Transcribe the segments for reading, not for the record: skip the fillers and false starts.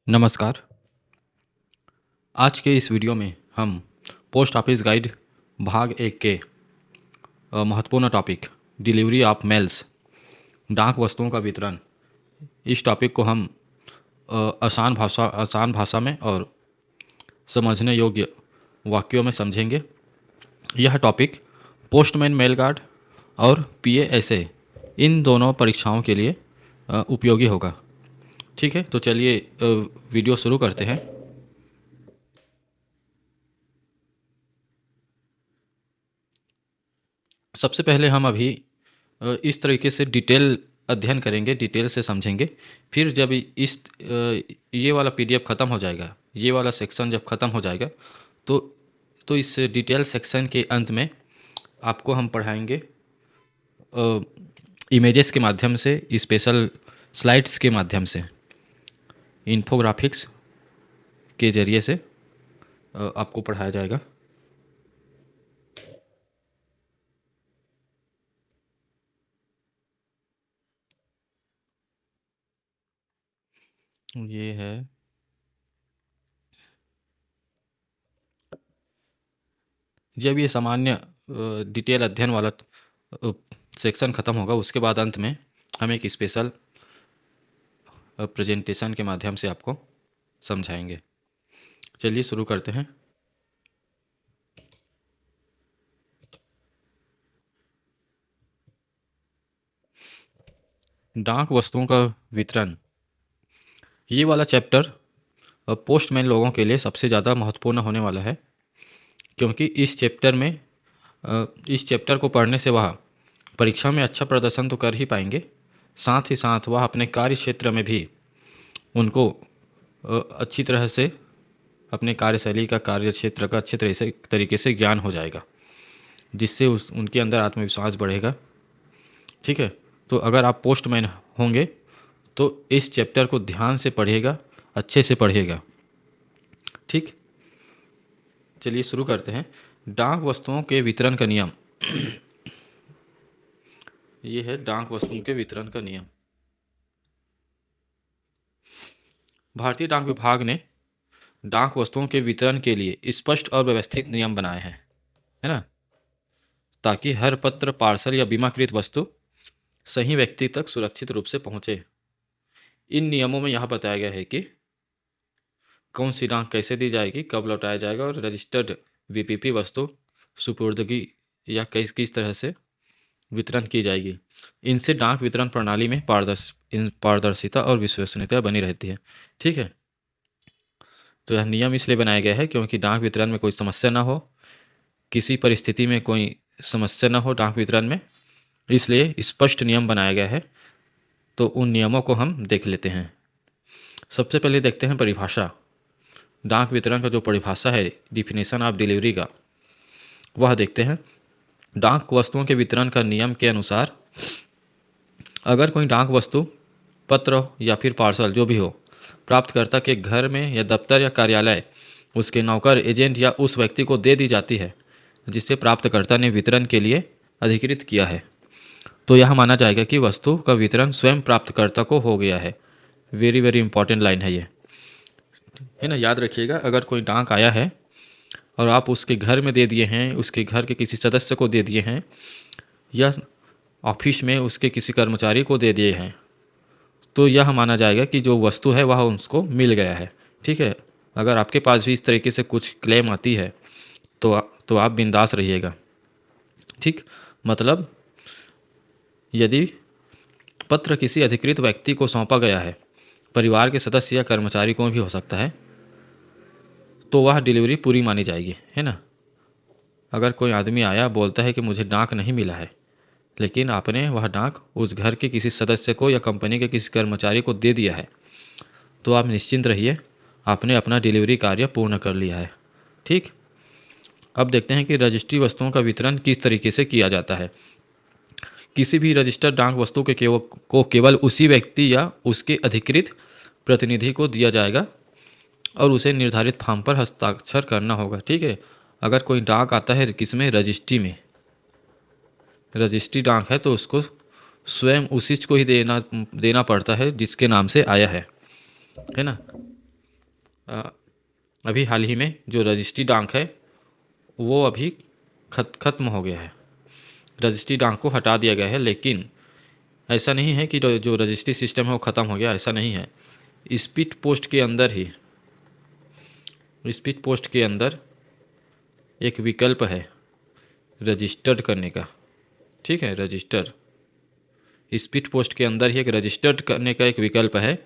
नमस्कार। आज के इस वीडियो में हम पोस्ट ऑफिस गाइड भाग 1 के महत्वपूर्ण टॉपिक डिलीवरी ऑफ मेल्स, डाक वस्तुओं का वितरण, इस टॉपिक को हम आसान भाषा में और समझने योग्य वाक्यों में समझेंगे। यह टॉपिक पोस्टमैन मेल गार्ड और पीएएसए इन दोनों परीक्षाओं के लिए उपयोगी होगा। ठीक है, तो चलिए वीडियो शुरू करते हैं। सबसे पहले हम अभी इस तरीके से डिटेल अध्ययन करेंगे, डिटेल से समझेंगे। फिर जब ये वाला पीडीएफ ख़त्म हो जाएगा, ये वाला सेक्शन जब ख़त्म हो जाएगा तो इस डिटेल सेक्शन के अंत में आपको हम पढ़ाएंगे इमेजेस के माध्यम से, स्पेशल स्लाइड्स के माध्यम से, इन्फोग्राफिक्स के ज़रिए से आपको पढ़ाया जाएगा। ये है जब ये सामान्य डिटेल अध्ययन वाला सेक्शन ख़त्म होगा, उसके बाद अंत में हम एक स्पेशल प्रेजेंटेशन के माध्यम से आपको समझाएंगे। चलिए शुरू करते हैं। डाक वस्तुओं का वितरण, ये वाला चैप्टर पोस्टमैन लोगों के लिए सबसे ज़्यादा महत्वपूर्ण होने वाला है, क्योंकि इस चैप्टर को पढ़ने से वह परीक्षा में अच्छा प्रदर्शन तो कर ही पाएंगे, साथ ही साथ वह अपने कार्य क्षेत्र में भी उनको अच्छी तरह से अपने कार्यशैली का, कार्य क्षेत्र का अच्छे तरीके से ज्ञान हो जाएगा, जिससे उनके अंदर आत्मविश्वास बढ़ेगा। ठीक है, तो अगर आप पोस्टमैन होंगे तो इस चैप्टर को ध्यान से पढ़िएगा, अच्छे से पढ़िएगा। ठीक, चलिए शुरू करते हैं। डाक वस्तुओं के वितरण का नियम। ये है डाक वस्तुओं के वितरण का नियम। भारतीय डाक विभाग ने डाक वस्तुओं के वितरण के लिए स्पष्ट और व्यवस्थित नियम बनाए हैं, है ना, ताकि हर पत्र, पार्सल या बीमाकृत वस्तु सही व्यक्ति तक सुरक्षित रूप से पहुंचे। इन नियमों में यह बताया गया है कि कौन सी डाक कैसे दी जाएगी, कब लौटाया जाएगा और रजिस्टर्ड वीपीपी वस्तु सुपुर्दगी या किस तरह से वितरण की जाएगी। इनसे डाक वितरण प्रणाली में पारदर्शिता और विश्वसनीयता बनी रहती है। ठीक है, तो यह नियम इसलिए बनाया गया है क्योंकि डाक वितरण में कोई समस्या ना हो, किसी परिस्थिति में कोई समस्या ना हो डाक वितरण में, इसलिए स्पष्ट नियम बनाया गया है। तो उन नियमों को हम देख लेते हैं। सबसे पहले देखते हैं परिभाषा। डाक वितरण का जो परिभाषा है, डिफिनेशन ऑफ डिलीवरी का, वह देखते हैं। डाक वस्तुओं के वितरण का नियम के अनुसार अगर कोई डाक वस्तु, पत्र या फिर पार्सल जो भी हो, प्राप्तकर्ता के घर में या दफ्तर या कार्यालय, उसके नौकर, एजेंट या उस व्यक्ति को दे दी जाती है जिसे प्राप्तकर्ता ने वितरण के लिए अधिकृत किया है, तो यह माना जाएगा कि वस्तु का वितरण स्वयं प्राप्तकर्ता को हो गया है। वेरी वेरी इंपॉर्टेंट लाइन है ये, है ना, याद रखिएगा। अगर कोई डाक आया है और आप उसके घर में दे दिए हैं, उसके घर के किसी सदस्य को दे दिए हैं, या ऑफिस में उसके किसी कर्मचारी को दे दिए हैं, तो यह माना जाएगा कि जो वस्तु है वह उसको मिल गया है। ठीक है, अगर आपके पास भी इस तरीके से कुछ क्लेम आती है तो आप बिंदास रहिएगा। ठीक, मतलब यदि पत्र किसी अधिकृत व्यक्ति को सौंपा गया है, परिवार के सदस्य या कर्मचारी को भी हो सकता है, तो वह डिलीवरी पूरी मानी जाएगी, है ना। अगर कोई आदमी आया, बोलता है कि मुझे डाक नहीं मिला है, लेकिन आपने वह डाक उस घर के किसी सदस्य को या कंपनी के किसी कर्मचारी को दे दिया है, तो आप निश्चिंत रहिए, आपने अपना डिलीवरी कार्य पूर्ण कर लिया है। ठीक, अब देखते हैं कि रजिस्ट्री वस्तुओं का वितरण किस तरीके से किया जाता है। किसी भी रजिस्टर्ड डाक वस्तु को केवल उसी व्यक्ति या उसके अधिकृत प्रतिनिधि को दिया जाएगा और उसे निर्धारित फॉर्म पर हस्ताक्षर करना होगा। ठीक है, अगर कोई डाक आता है किसमें, रजिस्ट्री में, रजिस्ट्री डाक है, तो उसको स्वयं उसी को ही देना पड़ता है जिसके नाम से आया है ना। अ, अभी हाल ही में जो रजिस्ट्री डाक है वो अभी ख़त्म हो गया है। रजिस्ट्री डाक को हटा दिया गया है, लेकिन ऐसा नहीं है कि जो रजिस्ट्री सिस्टम है वो ख़त्म हो गया, ऐसा नहीं है। स्पीड पोस्ट के अंदर ही स्पीड पोस्ट के अंदर एक विकल्प है रजिस्टर्ड करने का। ठीक है, रजिस्टर स्पीड पोस्ट के अंदर ही एक रजिस्टर्ड करने का एक विकल्प है,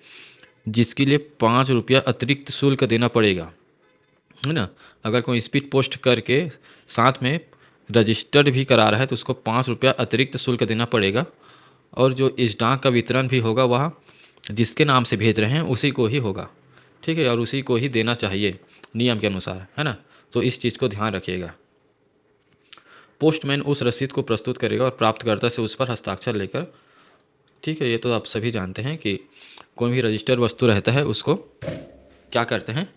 जिसके लिए 5 रुपया अतिरिक्त शुल्क देना पड़ेगा, है ना। अगर कोई स्पीड पोस्ट करके साथ में रजिस्टर्ड भी करा रहा है तो उसको 5 रुपया अतिरिक्त शुल्क देना पड़ेगा। और जो इस डाक का वितरण भी होगा वह जिसके नाम से भेज रहे हैं उसी को ही होगा। ठीक है, और उसी को ही देना चाहिए नियम के अनुसार, है ना। तो इस चीज़ को ध्यान रखिएगा। पोस्टमैन उस रसीद को प्रस्तुत करेगा और प्राप्तकर्ता से उस पर हस्ताक्षर लेकर, ठीक है, ये तो आप सभी जानते हैं कि कोई भी रजिस्टर्ड वस्तु रहता है उसको क्या करते हैं,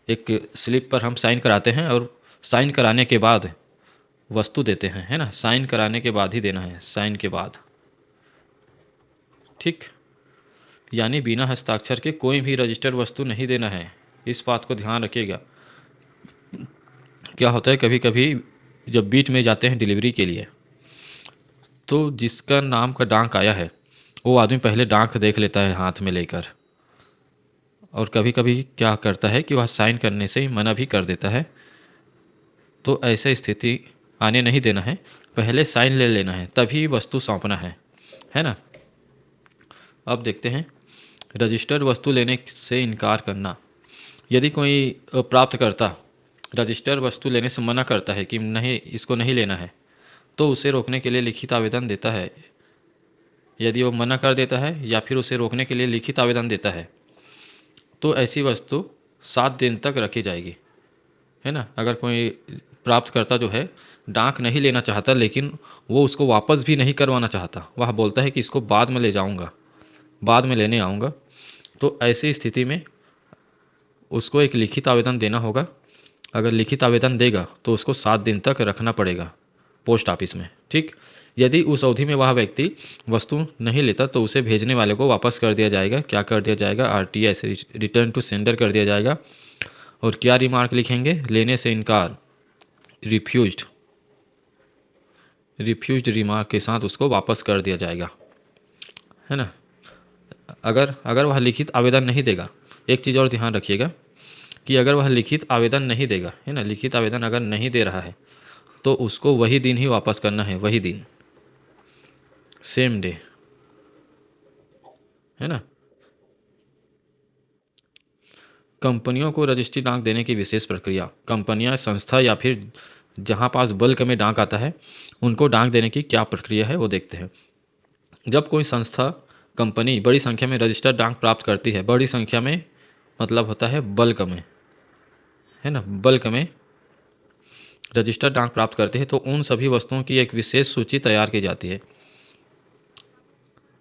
एक स्लिप पर हम साइन कराते हैं और साइन कराने के बाद वस्तु देते हैं, है ना। साइन कराने के बाद ही देना है, साइन के बाद। ठीक, यानी बिना हस्ताक्षर के कोई भी रजिस्टर्ड वस्तु नहीं देना है, इस बात को ध्यान रखिएगा। क्या होता है कभी कभी जब बीच में जाते हैं डिलीवरी के लिए, तो जिसका नाम का डाक आया है वो आदमी पहले डाक देख लेता है हाथ में लेकर, और कभी कभी क्या करता है कि वह साइन करने से ही मना भी कर देता है। तो ऐसे स्थिति आने नहीं देना है, पहले साइन ले लेना है तभी वस्तु सौंपना है ना। अब देखते हैं रजिस्टर्ड वस्तु लेने से इनकार करना। यदि कोई प्राप्तकर्ता रजिस्टर्ड वस्तु लेने से मना करता है कि नहीं, इसको नहीं लेना है, तो उसे रोकने के लिए लिखित आवेदन देता है। यदि वो मना कर देता है या फिर उसे रोकने के लिए लिखित आवेदन देता है तो ऐसी वस्तु 7 दिन तक रखी जाएगी, है ना। अगर कोई प्राप्तकर्ता जो है डाक नहीं लेना चाहता, लेकिन वो उसको वापस भी नहीं करवाना चाहता, वह बोलता है कि इसको बाद में ले जाऊंगा, बाद में लेने आऊँगा, तो ऐसी स्थिति में उसको एक लिखित आवेदन देना होगा। अगर लिखित आवेदन देगा तो उसको 7 दिन तक रखना पड़ेगा पोस्ट ऑफिस में। ठीक, यदि उस अवधि में वह व्यक्ति वस्तु नहीं लेता तो उसे भेजने वाले को वापस कर दिया जाएगा। क्या कर दिया जाएगा, आरटीएस, रिटर्न टू सेंडर कर दिया जाएगा। और क्या रिमार्क लिखेंगे, लेने से इनकार, रिफ्यूज्ड रिमार्क के साथ उसको वापस कर दिया जाएगा, है ना। अगर वह लिखित आवेदन नहीं देगा, एक चीज़ और ध्यान रखिएगा कि अगर वह लिखित आवेदन नहीं देगा, है ना, लिखित आवेदन अगर नहीं दे रहा है तो उसको वही दिन ही वापस करना है, वही दिन, सेम डे, है ना। कंपनियों को रजिस्ट्री डाक देने की विशेष प्रक्रिया। कंपनियां, संस्था या फिर जहां पास बल्क में डाक आता है उनको डाक देने की क्या प्रक्रिया है वो देखते हैं। जब कोई संस्था, कंपनी बड़ी संख्या में रजिस्टर्ड डाक प्राप्त करती है, बड़ी संख्या में मतलब होता है बल्क में, है ना, बल्क में रजिस्टर्ड डाक प्राप्त करते हैं तो उन सभी वस्तुओं की एक विशेष सूची तैयार की जाती है।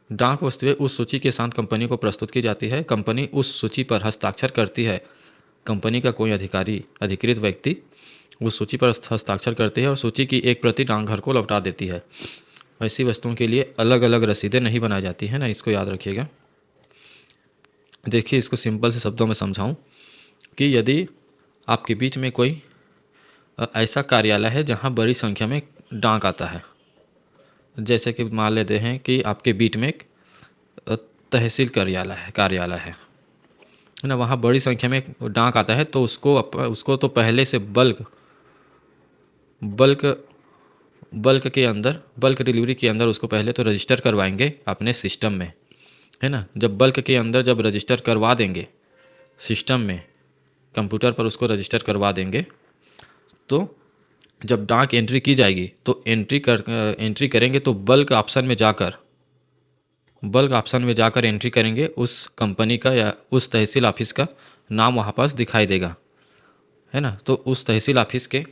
डाक वस्तुएं उस सूची के साथ कंपनी को प्रस्तुत की जाती है। कंपनी उस सूची पर हस्ताक्षर करती है। कंपनी का कोई अधिकारी, अधिकृत व्यक्ति उस सूची पर हस्ताक्षर करती है और सूची की एक प्रति डाकघर को लौटा देती है। ऐसी वस्तुओं के लिए अलग अलग रसीदें नहीं बनाई जाती है ना, इसको याद रखिएगा। देखिए, इसको सिंपल से शब्दों में समझाऊं कि यदि आपके बीच में कोई ऐसा कार्यालय है जहां बड़ी संख्या में डाक आता है, जैसे कि मान लेते हैं कि आपके बीच में एक तहसील कार्यालय है ना, वहाँ बड़ी संख्या में डाक आता है तो उसको तो पहले से बल्क के अंदर, बल्क डिलीवरी के अंदर उसको पहले तो रजिस्टर करवाएंगे अपने सिस्टम में, है ना। जब बल्क के अंदर जब रजिस्टर करवा देंगे सिस्टम में, कंप्यूटर पर उसको रजिस्टर करवा देंगे, तो जब डाक एंट्री की जाएगी तो एंट्री करेंगे तो बल्क ऑप्शन में जाकर एंट्री करेंगे, उस कंपनी का या उस तहसील ऑफिस का नाम वहाँ पास दिखाई देगा, है ना। तो उस तहसील ऑफिस के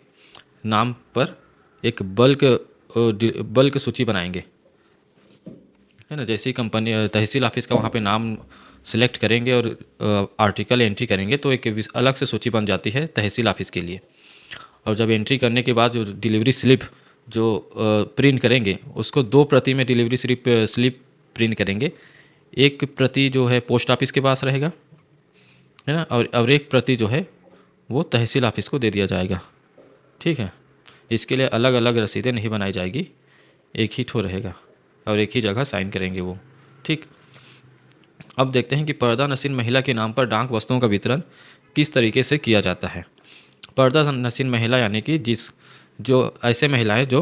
नाम पर एक बल्क सूची बनाएंगे, है ना। जैसे ही कंपनी तहसील ऑफिस का वहाँ पे नाम सिलेक्ट करेंगे और आर्टिकल एंट्री करेंगे तो एक अलग से सूची बन जाती है तहसील ऑफिस के लिए। और जब एंट्री करने के बाद जो डिलीवरी स्लिप जो प्रिंट करेंगे उसको 2 प्रति में डिलीवरी स्लिप प्रिंट करेंगे। एक प्रति जो है पोस्ट ऑफिस के पास रहेगा है ना। और एक प्रति जो है वो तहसील ऑफिस को दे दिया जाएगा। ठीक है, इसके लिए अलग अलग रसीदें नहीं बनाई जाएगी, एक ही ठो रहेगा और एक ही जगह साइन करेंगे वो। ठीक, अब देखते हैं कि पर्दा नसीन महिला के नाम पर डाक वस्तुओं का वितरण किस तरीके से किया जाता है। पर्दा नसीन महिला यानी कि जो ऐसे महिलाएं जो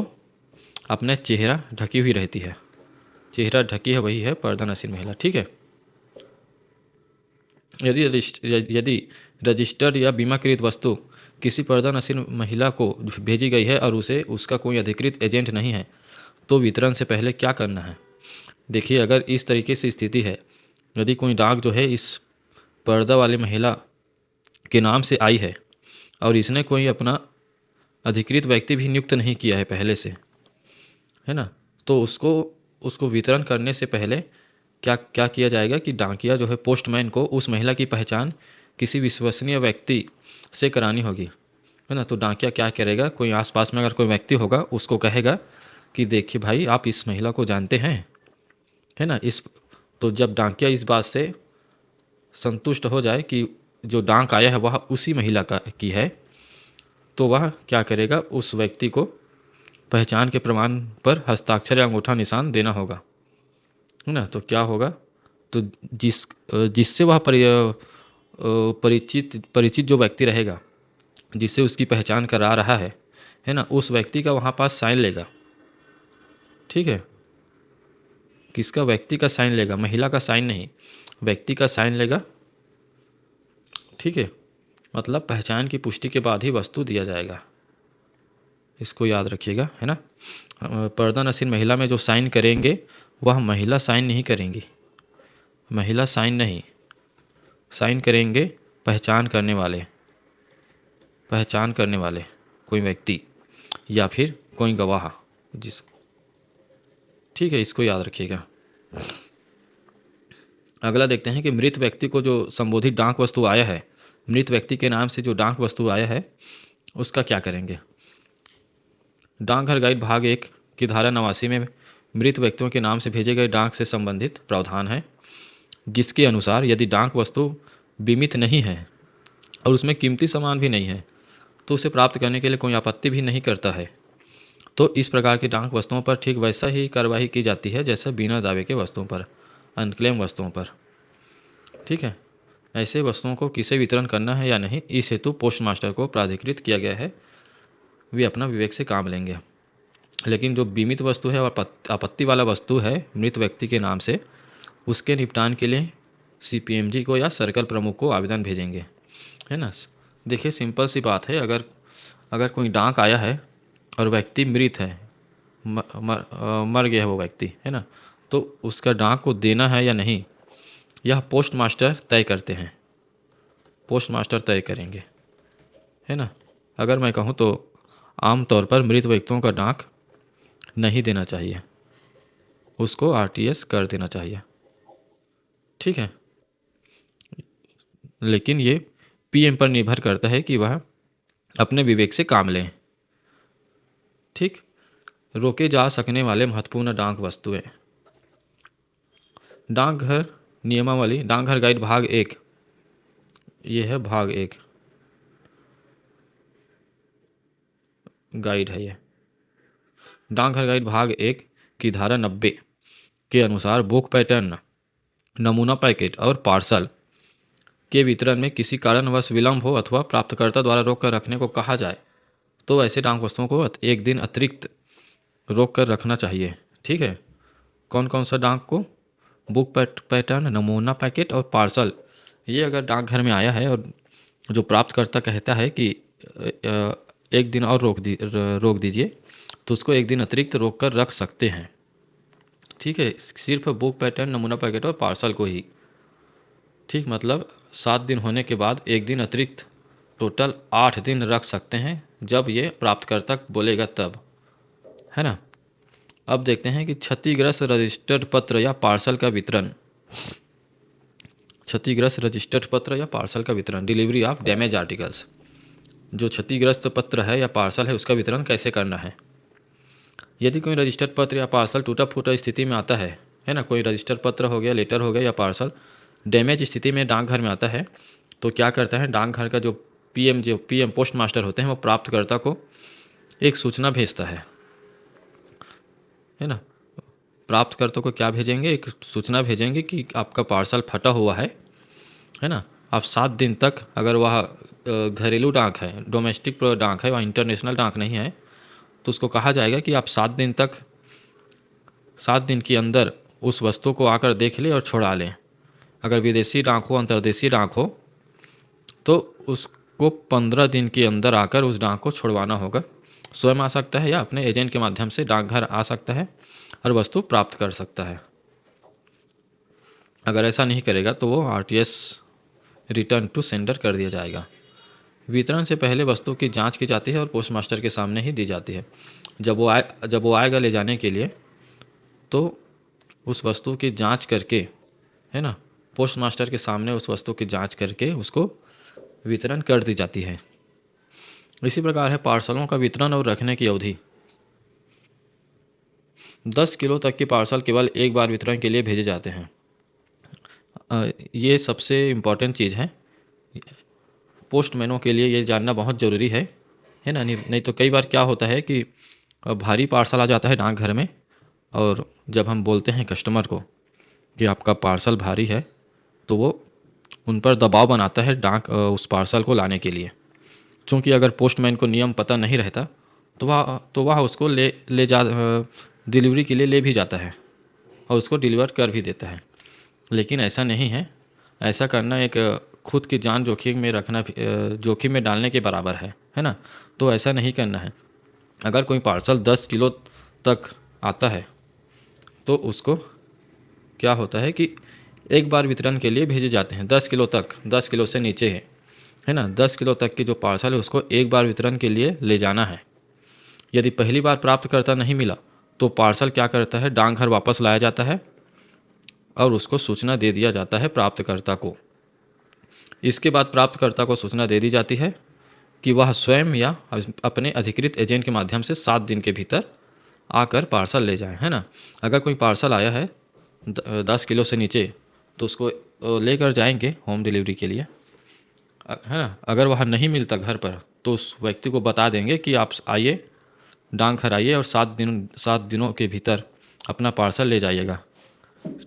अपने चेहरा ढकी हुई रहती है, चेहरा ढकी है वही है पर्दा नसीन महिला। ठीक है, यदि रजिस्टर्ड या बीमाकृत वस्तु किसी पर्दा नसीन महिला को भेजी गई है और उसे उसका कोई अधिकृत एजेंट नहीं है, तो वितरण से पहले क्या करना है। देखिए, अगर इस तरीके से स्थिति है, यदि कोई डाक जो है इस पर्दा वाली महिला के नाम से आई है और इसने कोई अपना अधिकृत व्यक्ति भी नियुक्त नहीं किया है पहले से, है ना, तो उसको उसको वितरण करने से पहले क्या क्या किया जाएगा कि डाकिया जो है पोस्टमैन को उस महिला की पहचान किसी विश्वसनीय व्यक्ति से करानी होगी, है ना। तो डाकिया क्या करेगा, कोई आसपास में अगर कोई व्यक्ति होगा उसको कहेगा कि देखिए भाई, आप इस महिला को जानते हैं, है ना। तो जब डाकिया इस बात से संतुष्ट हो जाए कि जो डाक आया है वह उसी महिला की है, तो वह क्या करेगा, उस व्यक्ति को पहचान के प्रमाण पर हस्ताक्षर या अंगूठा निशान देना होगा, है ना। तो क्या होगा, तो जिससे वह परिचित जो व्यक्ति रहेगा, जिससे उसकी पहचान करा रहा है ना, उस व्यक्ति का वहाँ पास साइन लेगा। ठीक है, किसका, व्यक्ति का साइन लेगा, महिला का साइन नहीं, व्यक्ति का साइन लेगा। ठीक है, मतलब पहचान की पुष्टि के बाद ही वस्तु दिया जाएगा, इसको याद रखिएगा, है ना। पर्दा नसीन महिला में जो साइन करेंगे वह महिला साइन नहीं करेंगी, महिला साइन नहीं, साइन करेंगे पहचान करने वाले कोई व्यक्ति या फिर कोई गवाह जिस। ठीक है, इसको याद रखिएगा। अगला देखते हैं कि मृत व्यक्ति को जो संबोधित डाक वस्तु आया है, मृत व्यक्ति के नाम से जो डाक वस्तु आया है उसका क्या करेंगे। डाकघर गाइड भाग 1 की धारा 89 में मृत व्यक्तियों के नाम से भेजे गए डाक से संबंधित प्रावधान है, जिसके अनुसार यदि डाक वस्तु बीमित नहीं है और उसमें कीमती सामान भी नहीं है तो उसे प्राप्त करने के लिए कोई आपत्ति भी नहीं करता है, तो इस प्रकार की डाक वस्तुओं पर ठीक वैसा ही कार्रवाई की जाती है जैसे बिना दावे के वस्तुओं पर, अनक्लेम वस्तुओं पर। ठीक है, ऐसे वस्तुओं को किसे वितरण करना है या नहीं, इस हेतु पोस्ट मास्टर को प्राधिकृत किया गया है, वे अपना विवेक से काम लेंगे। लेकिन जो बीमित वस्तु है और आपत्ति वाला वस्तु है मृत व्यक्ति के नाम से, उसके निपटान के लिए सीपीएमजी को या सर्कल प्रमुख को आवेदन भेजेंगे, है ना। देखिए, सिंपल सी बात है, अगर कोई डाक आया है और व्यक्ति मृत है, मर गया है वो व्यक्ति, है ना, तो उसका डाक को देना है या नहीं, यह पोस्ट मास्टर तय करते हैं, पोस्ट मास्टर तय करेंगे, है ना। अगर मैं कहूँ तो आम तौर पर मृत व्यक्तियों का डाक नहीं देना चाहिए, उसको आरटीएस कर देना चाहिए। ठीक है, लेकिन ये पीएम पर निर्भर करता है कि वह अपने विवेक से काम लें। ठीक, रोके जा सकने वाले महत्वपूर्ण डाक वस्तुएं। डाकघर नियमावली, डाकघर गाइड भाग 1, ये है भाग 1 गाइड है ये। डाकघर गाइड भाग 1 की धारा 90 के अनुसार बुक पैटर्न, नमूना पैकेट और पार्सल के वितरण में किसी कारणवश विलंब हो अथवा प्राप्तकर्ता द्वारा रोक कर रखने को कहा जाए तो ऐसे डाक वस्तुओं को एक दिन अतिरिक्त रोक कर रखना चाहिए। ठीक है, कौन कौन सा डाक को, बुक पैटर्न, नमूना पैकेट और पार्सल, ये अगर डाकघर में आया है और जो प्राप्तकर्ता कहता है कि एक दिन और रोक दीजिए, तो उसको एक दिन अतिरिक्त रोक कर रख सकते हैं। ठीक है, सिर्फ बुक पैटर्न, नमूना पैकेट और पार्सल को ही। ठीक, मतलब 7 दिन होने के बाद एक दिन अतिरिक्त, टोटल 8 दिन रख सकते हैं, जब ये प्राप्तकर्ता बोलेगा तब, है ना। अब देखते हैं कि क्षतिग्रस्त रजिस्टर्ड पत्र या पार्सल का वितरण। क्षतिग्रस्त रजिस्टर्ड पत्र या पार्सल का वितरण, डिलीवरी ऑफ डैमेज आर्टिकल्स। जो क्षतिग्रस्त पत्र है या पार्सल है उसका वितरण कैसे करना है। यदि कोई रजिस्टर्ड पत्र या पार्सल टूटा फूटा स्थिति में आता है ना, कोई रजिस्टर्ड पत्र हो गया, लेटर हो गया या पार्सल डैमेज स्थिति में डाकघर में आता है तो क्या करता है, डाकघर का जो पीएम पोस्ट मास्टर होते हैं वो प्राप्तकर्ता को एक सूचना भेजता है ना। प्राप्तकर्ता को क्या भेजेंगे, एक सूचना भेजेंगे कि आपका पार्सल फटा हुआ है ना। आप 7 दिन तक, अगर वह घरेलू डाक है, डोमेस्टिक डाक है, वह इंटरनेशनल डाक नहीं है, तो उसको कहा जाएगा कि आप 7 दिन के अंदर उस वस्तु को आकर देख लें और छुड़ा लें। अगर विदेशी डाक हो, अंतर्देशीय डाक हो, तो उसको 15 दिन के अंदर आकर उस डाक को छुड़वाना होगा। स्वयं आ सकता है या अपने एजेंट के माध्यम से डाकघर आ सकता है और वस्तु प्राप्त कर सकता है। अगर ऐसा नहीं करेगा तो वो आरटीएस रिटर्न टू सेंडर कर दिया जाएगा। वितरण से पहले वस्तु की जांच की जाती है और पोस्ट मास्टर के सामने ही दी जाती है। जब वो आएगा ले जाने के लिए, तो उस वस्तु की जांच करके, है ना, पोस्ट मास्टर के सामने उस वस्तु की जांच करके उसको वितरण कर दी जाती है। इसी प्रकार है पार्सलों का वितरण और रखने की अवधि। 10 किलो तक के पार्सल केवल एक बार वितरण के लिए भेजे जाते हैं। ये सबसे इम्पॉर्टेंट चीज़ है, पोस्टमैनों के लिए ये जानना बहुत ज़रूरी है ना। नहीं तो कई बार क्या होता है कि भारी पार्सल आ जाता है डाकघर में, और जब हम बोलते हैं कस्टमर को कि आपका पार्सल भारी है, तो वो उन पर दबाव बनाता है उस पार्सल को लाने के लिए। क्योंकि अगर पोस्टमैन को नियम पता नहीं रहता तो वह उसको डिलीवरी के लिए ले भी जाता है और उसको डिलीवर कर भी देता है। लेकिन ऐसा नहीं है। ऐसा करना एक खुद की जान जोखिम में रखना, जोखिम में डालने के बराबर है ना। तो ऐसा नहीं करना है। अगर कोई पार्सल 10 किलो तक आता है तो उसको क्या होता है कि एक बार वितरण के लिए भेजे जाते हैं। 10 किलो तक, 10 किलो से नीचे है ना, 10 किलो तक की जो पार्सल है उसको एक बार वितरण के लिए ले जाना है। यदि पहली बार प्राप्तकर्ता नहीं मिला तो पार्सल क्या करता है, डाकघर वापस लाया जाता है और उसको सूचना दे दिया जाता है प्राप्तकर्ता को। इसके बाद प्राप्तकर्ता को सूचना दे दी जाती है कि वह स्वयं या अपने अधिकृत एजेंट के माध्यम से 7 दिन के भीतर आकर पार्सल ले जाए, है ना। अगर कोई पार्सल आया है 10 किलो से नीचे तो उसको लेकर जाएंगे होम डिलीवरी के लिए, है ना। अगर वह नहीं मिलता घर पर तो उस व्यक्ति को बता देंगे कि आप आइए, डाकघर आइए और 7 दिनों के भीतर अपना पार्सल ले जाइएगा।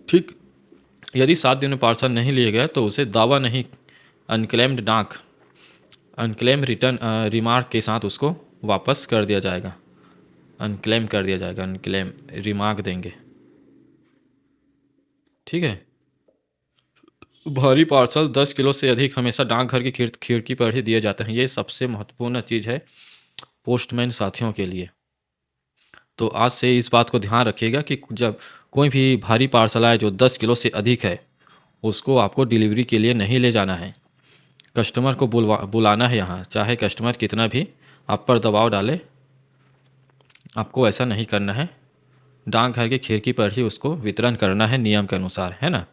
ठीक, यदि 7 दिन में पार्सल नहीं लिए गए तो उसे दावा नहीं, अनक्लेम रिटर्न रिमार्क के साथ उसको वापस कर दिया जाएगा, अनक्लेम कर दिया जाएगा, अनक्लेम रिमार्क देंगे। ठीक है। भारी पार्सल 10 किलो से अधिक हमेशा डाकघर की खिड़की पर ही दिए जाते हैं। ये सबसे महत्वपूर्ण चीज़ है पोस्टमैन साथियों के लिए। तो आज से इस बात को ध्यान रखिएगा कि जब कोई भी भारी पार्सल आए जो 10 किलो से अधिक है, उसको आपको डिलीवरी के लिए नहीं ले जाना है। कस्टमर को बुलाना है यहाँ, चाहे कस्टमर कितना भी आप पर दबाव डाले, आपको ऐसा नहीं करना है। डाकघर की खिड़की पर ही उसको वितरण करना है नियम के अनुसार, है ना।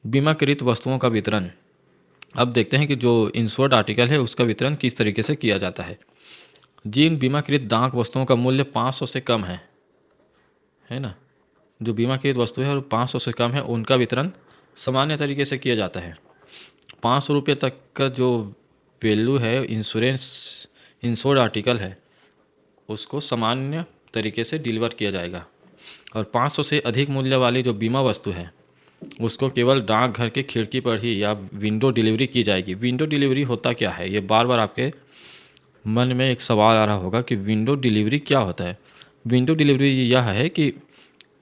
बीमाकृत वस्तुओं का वितरण। अब देखते हैं कि जो इंश्योर्ड आर्टिकल है उसका वितरण किस तरीके से किया जाता है। जिन बीमाकृत डाक वस्तुओं का मूल्य 500 से कम है ना, जो बीमाकृत वस्तु है और 500 से कम है, उनका वितरण सामान्य तरीके से किया जाता है। 500 रुपये तक का जो वैल्यू है इंश्योर्ड आर्टिकल है, उसको सामान्य तरीके से डिलीवर किया जाएगा। और 500 से अधिक मूल्य वाली जो बीमा वस्तु है उसको केवल डाकघर की खिड़की पर ही या विंडो डिलीवरी की जाएगी। विंडो डिलीवरी होता क्या है, ये बार बार आपके मन में एक सवाल आ रहा होगा कि विंडो डिलीवरी क्या होता है। विंडो डिलीवरी यह है कि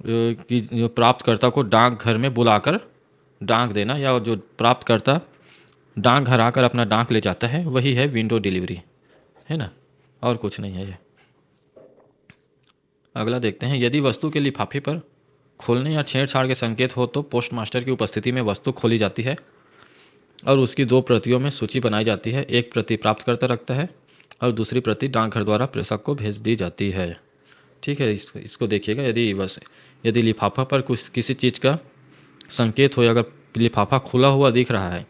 जो प्राप्तकर्ता को डाकघर में बुलाकर डाक देना, या जो प्राप्तकर्ता डाकघर आकर अपना डाक ले जाता है, वही है विंडो डिलीवरी, है ना, और कुछ नहीं है ये। अगला देखते हैं। यदि वस्तु के लिफाफे पर खोलने या छेड़छाड़ के संकेत हो तो पोस्ट मास्टर की उपस्थिति में वस्तु खोली जाती है और उसकी 2 प्रतियों में सूची बनाई जाती है। एक प्रति प्राप्तकर्ता रखता है और दूसरी प्रति डाकघर द्वारा प्रेषक को भेज दी जाती है। ठीक है, इसको देखिएगा। यदि लिफाफा पर कुछ किसी चीज़ का संकेत हो, अगर लिफाफा खुला हुआ दिख रहा है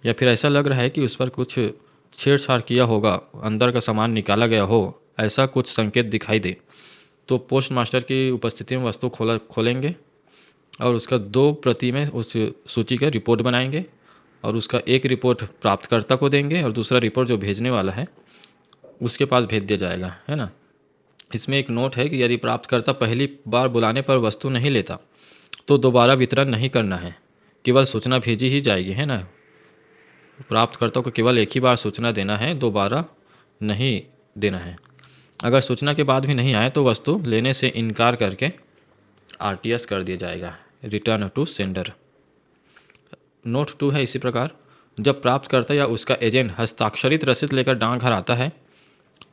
या फिर ऐसा लग रहा है कि उस पर कुछ छेड़छाड़ किया होगा, अंदर का सामान निकाला गया हो, ऐसा कुछ संकेत दिखाई दे, तो पोस्ट मास्टर की उपस्थिति में वस्तु खोलेंगे और उसका 2 प्रति में उस सूची का रिपोर्ट बनाएंगे और उसका एक रिपोर्ट प्राप्तकर्ता को देंगे और दूसरा रिपोर्ट जो भेजने वाला है उसके पास भेज दिया जाएगा, है ना। इसमें एक नोट है कि यदि प्राप्तकर्ता पहली बार बुलाने पर वस्तु नहीं लेता तो दोबारा वितरण नहीं करना है, केवल सूचना भेजी ही जाएगी, है ना। प्राप्तकर्ता को केवल एक ही बार सूचना देना है, दोबारा नहीं देना है। अगर सूचना के बाद भी नहीं आए तो वस्तु लेने से इनकार करके आरटीएस कर दिया जाएगा, रिटर्न टू सेंडर। नोट 2 है इसी प्रकार, जब प्राप्तकर्ता या उसका एजेंट हस्ताक्षरित रसीद लेकर डाकघर आता है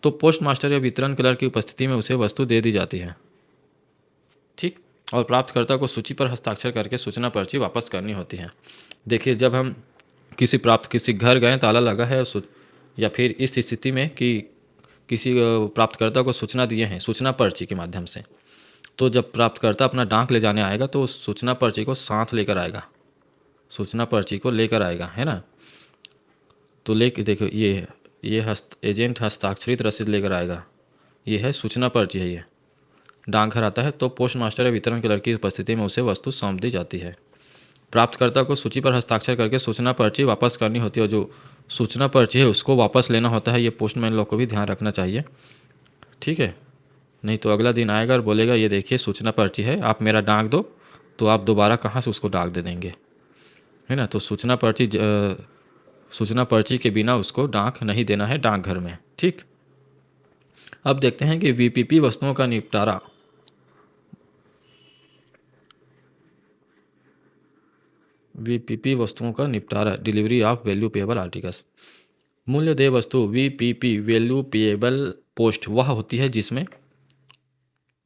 तो पोस्ट मास्टर या वितरण क्लर्क की उपस्थिति में उसे वस्तु दे दी जाती है, ठीक। और प्राप्तकर्ता को सूची पर हस्ताक्षर करके सूचना पर्ची वापस करनी होती है। देखिए, जब हम किसी घर गए, ताला लगा है या फिर इस स्थिति में कि किसी प्राप्तकर्ता को सूचना दिए हैं सूचना पर्ची के माध्यम से, तो जब प्राप्तकर्ता अपना डाक ले जाने आएगा तो उस सूचना पर्ची को साथ लेकर आएगा, सूचना पर्ची को लेकर आएगा, है ना। तो लेके देखो, ये एजेंट हस्ताक्षरित रसीद लेकर आएगा, ये है सूचना पर्ची है। ये डाकघर आता है तो पोस्ट मास्टर या वितरण क्लर्क की उपस्थिति में उसे वस्तु सौंप दी जाती है। प्राप्तकर्ता को सूची पर हस्ताक्षर करके सूचना पर्ची वापस करनी होती है और जो सूचना पर्ची है उसको वापस लेना होता है। ये पोस्टमैन लोग को भी ध्यान रखना चाहिए, ठीक है। नहीं तो अगला दिन आएगा और बोलेगा ये देखिए सूचना पर्ची है, आप मेरा डाक दो, तो आप दोबारा कहाँ से उसको डाक दे देंगे, है ना। तो सूचना पर्ची के बिना उसको डाक नहीं देना है डाकघर में, ठीक। अब देखते हैं कि वीपीपी वस्तुओं का निपटारा। वीपीपी वस्तुओं का निपटारा, delivery of value payable articles. मूल्य देय वस्तु वीपीपी वैल्यू पेएबल पोस्ट वह होती है जिसमें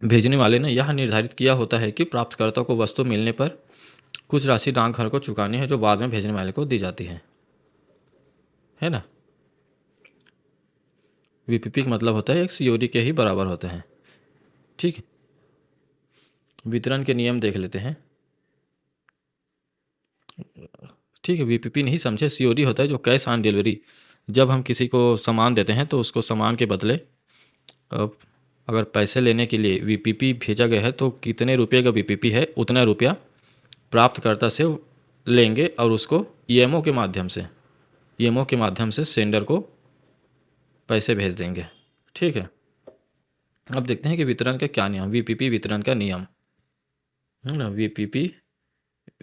भेजने वाले ने यह निर्धारित किया होता है कि प्राप्तकर्ता को वस्तु मिलने पर कुछ राशि डाकघर को चुकानी है जो बाद में भेजने वाले को दी जाती है ना। वीपीपी का मतलब होता है एक सीओडी के ही बराबर होते हैं, ठीक। वितरण के नियम देख लेते हैं, ठीक है। वीपीपी नहीं समझे, सीओडी होता है जो कैश ऑन डिलीवरी। जब हम किसी को सामान देते हैं तो उसको सामान के बदले अगर पैसे लेने के लिए वीपीपी भेजा गया है तो कितने रुपये का वीपीपी है उतना रुपया प्राप्तकर्ता से लेंगे और उसको ईएमओ के माध्यम से सेंडर को पैसे भेज देंगे, ठीक है। अब देखते हैं कि वितरण का क्या नियम, वीपीपी वितरण का नियम, है ना। वीपीपी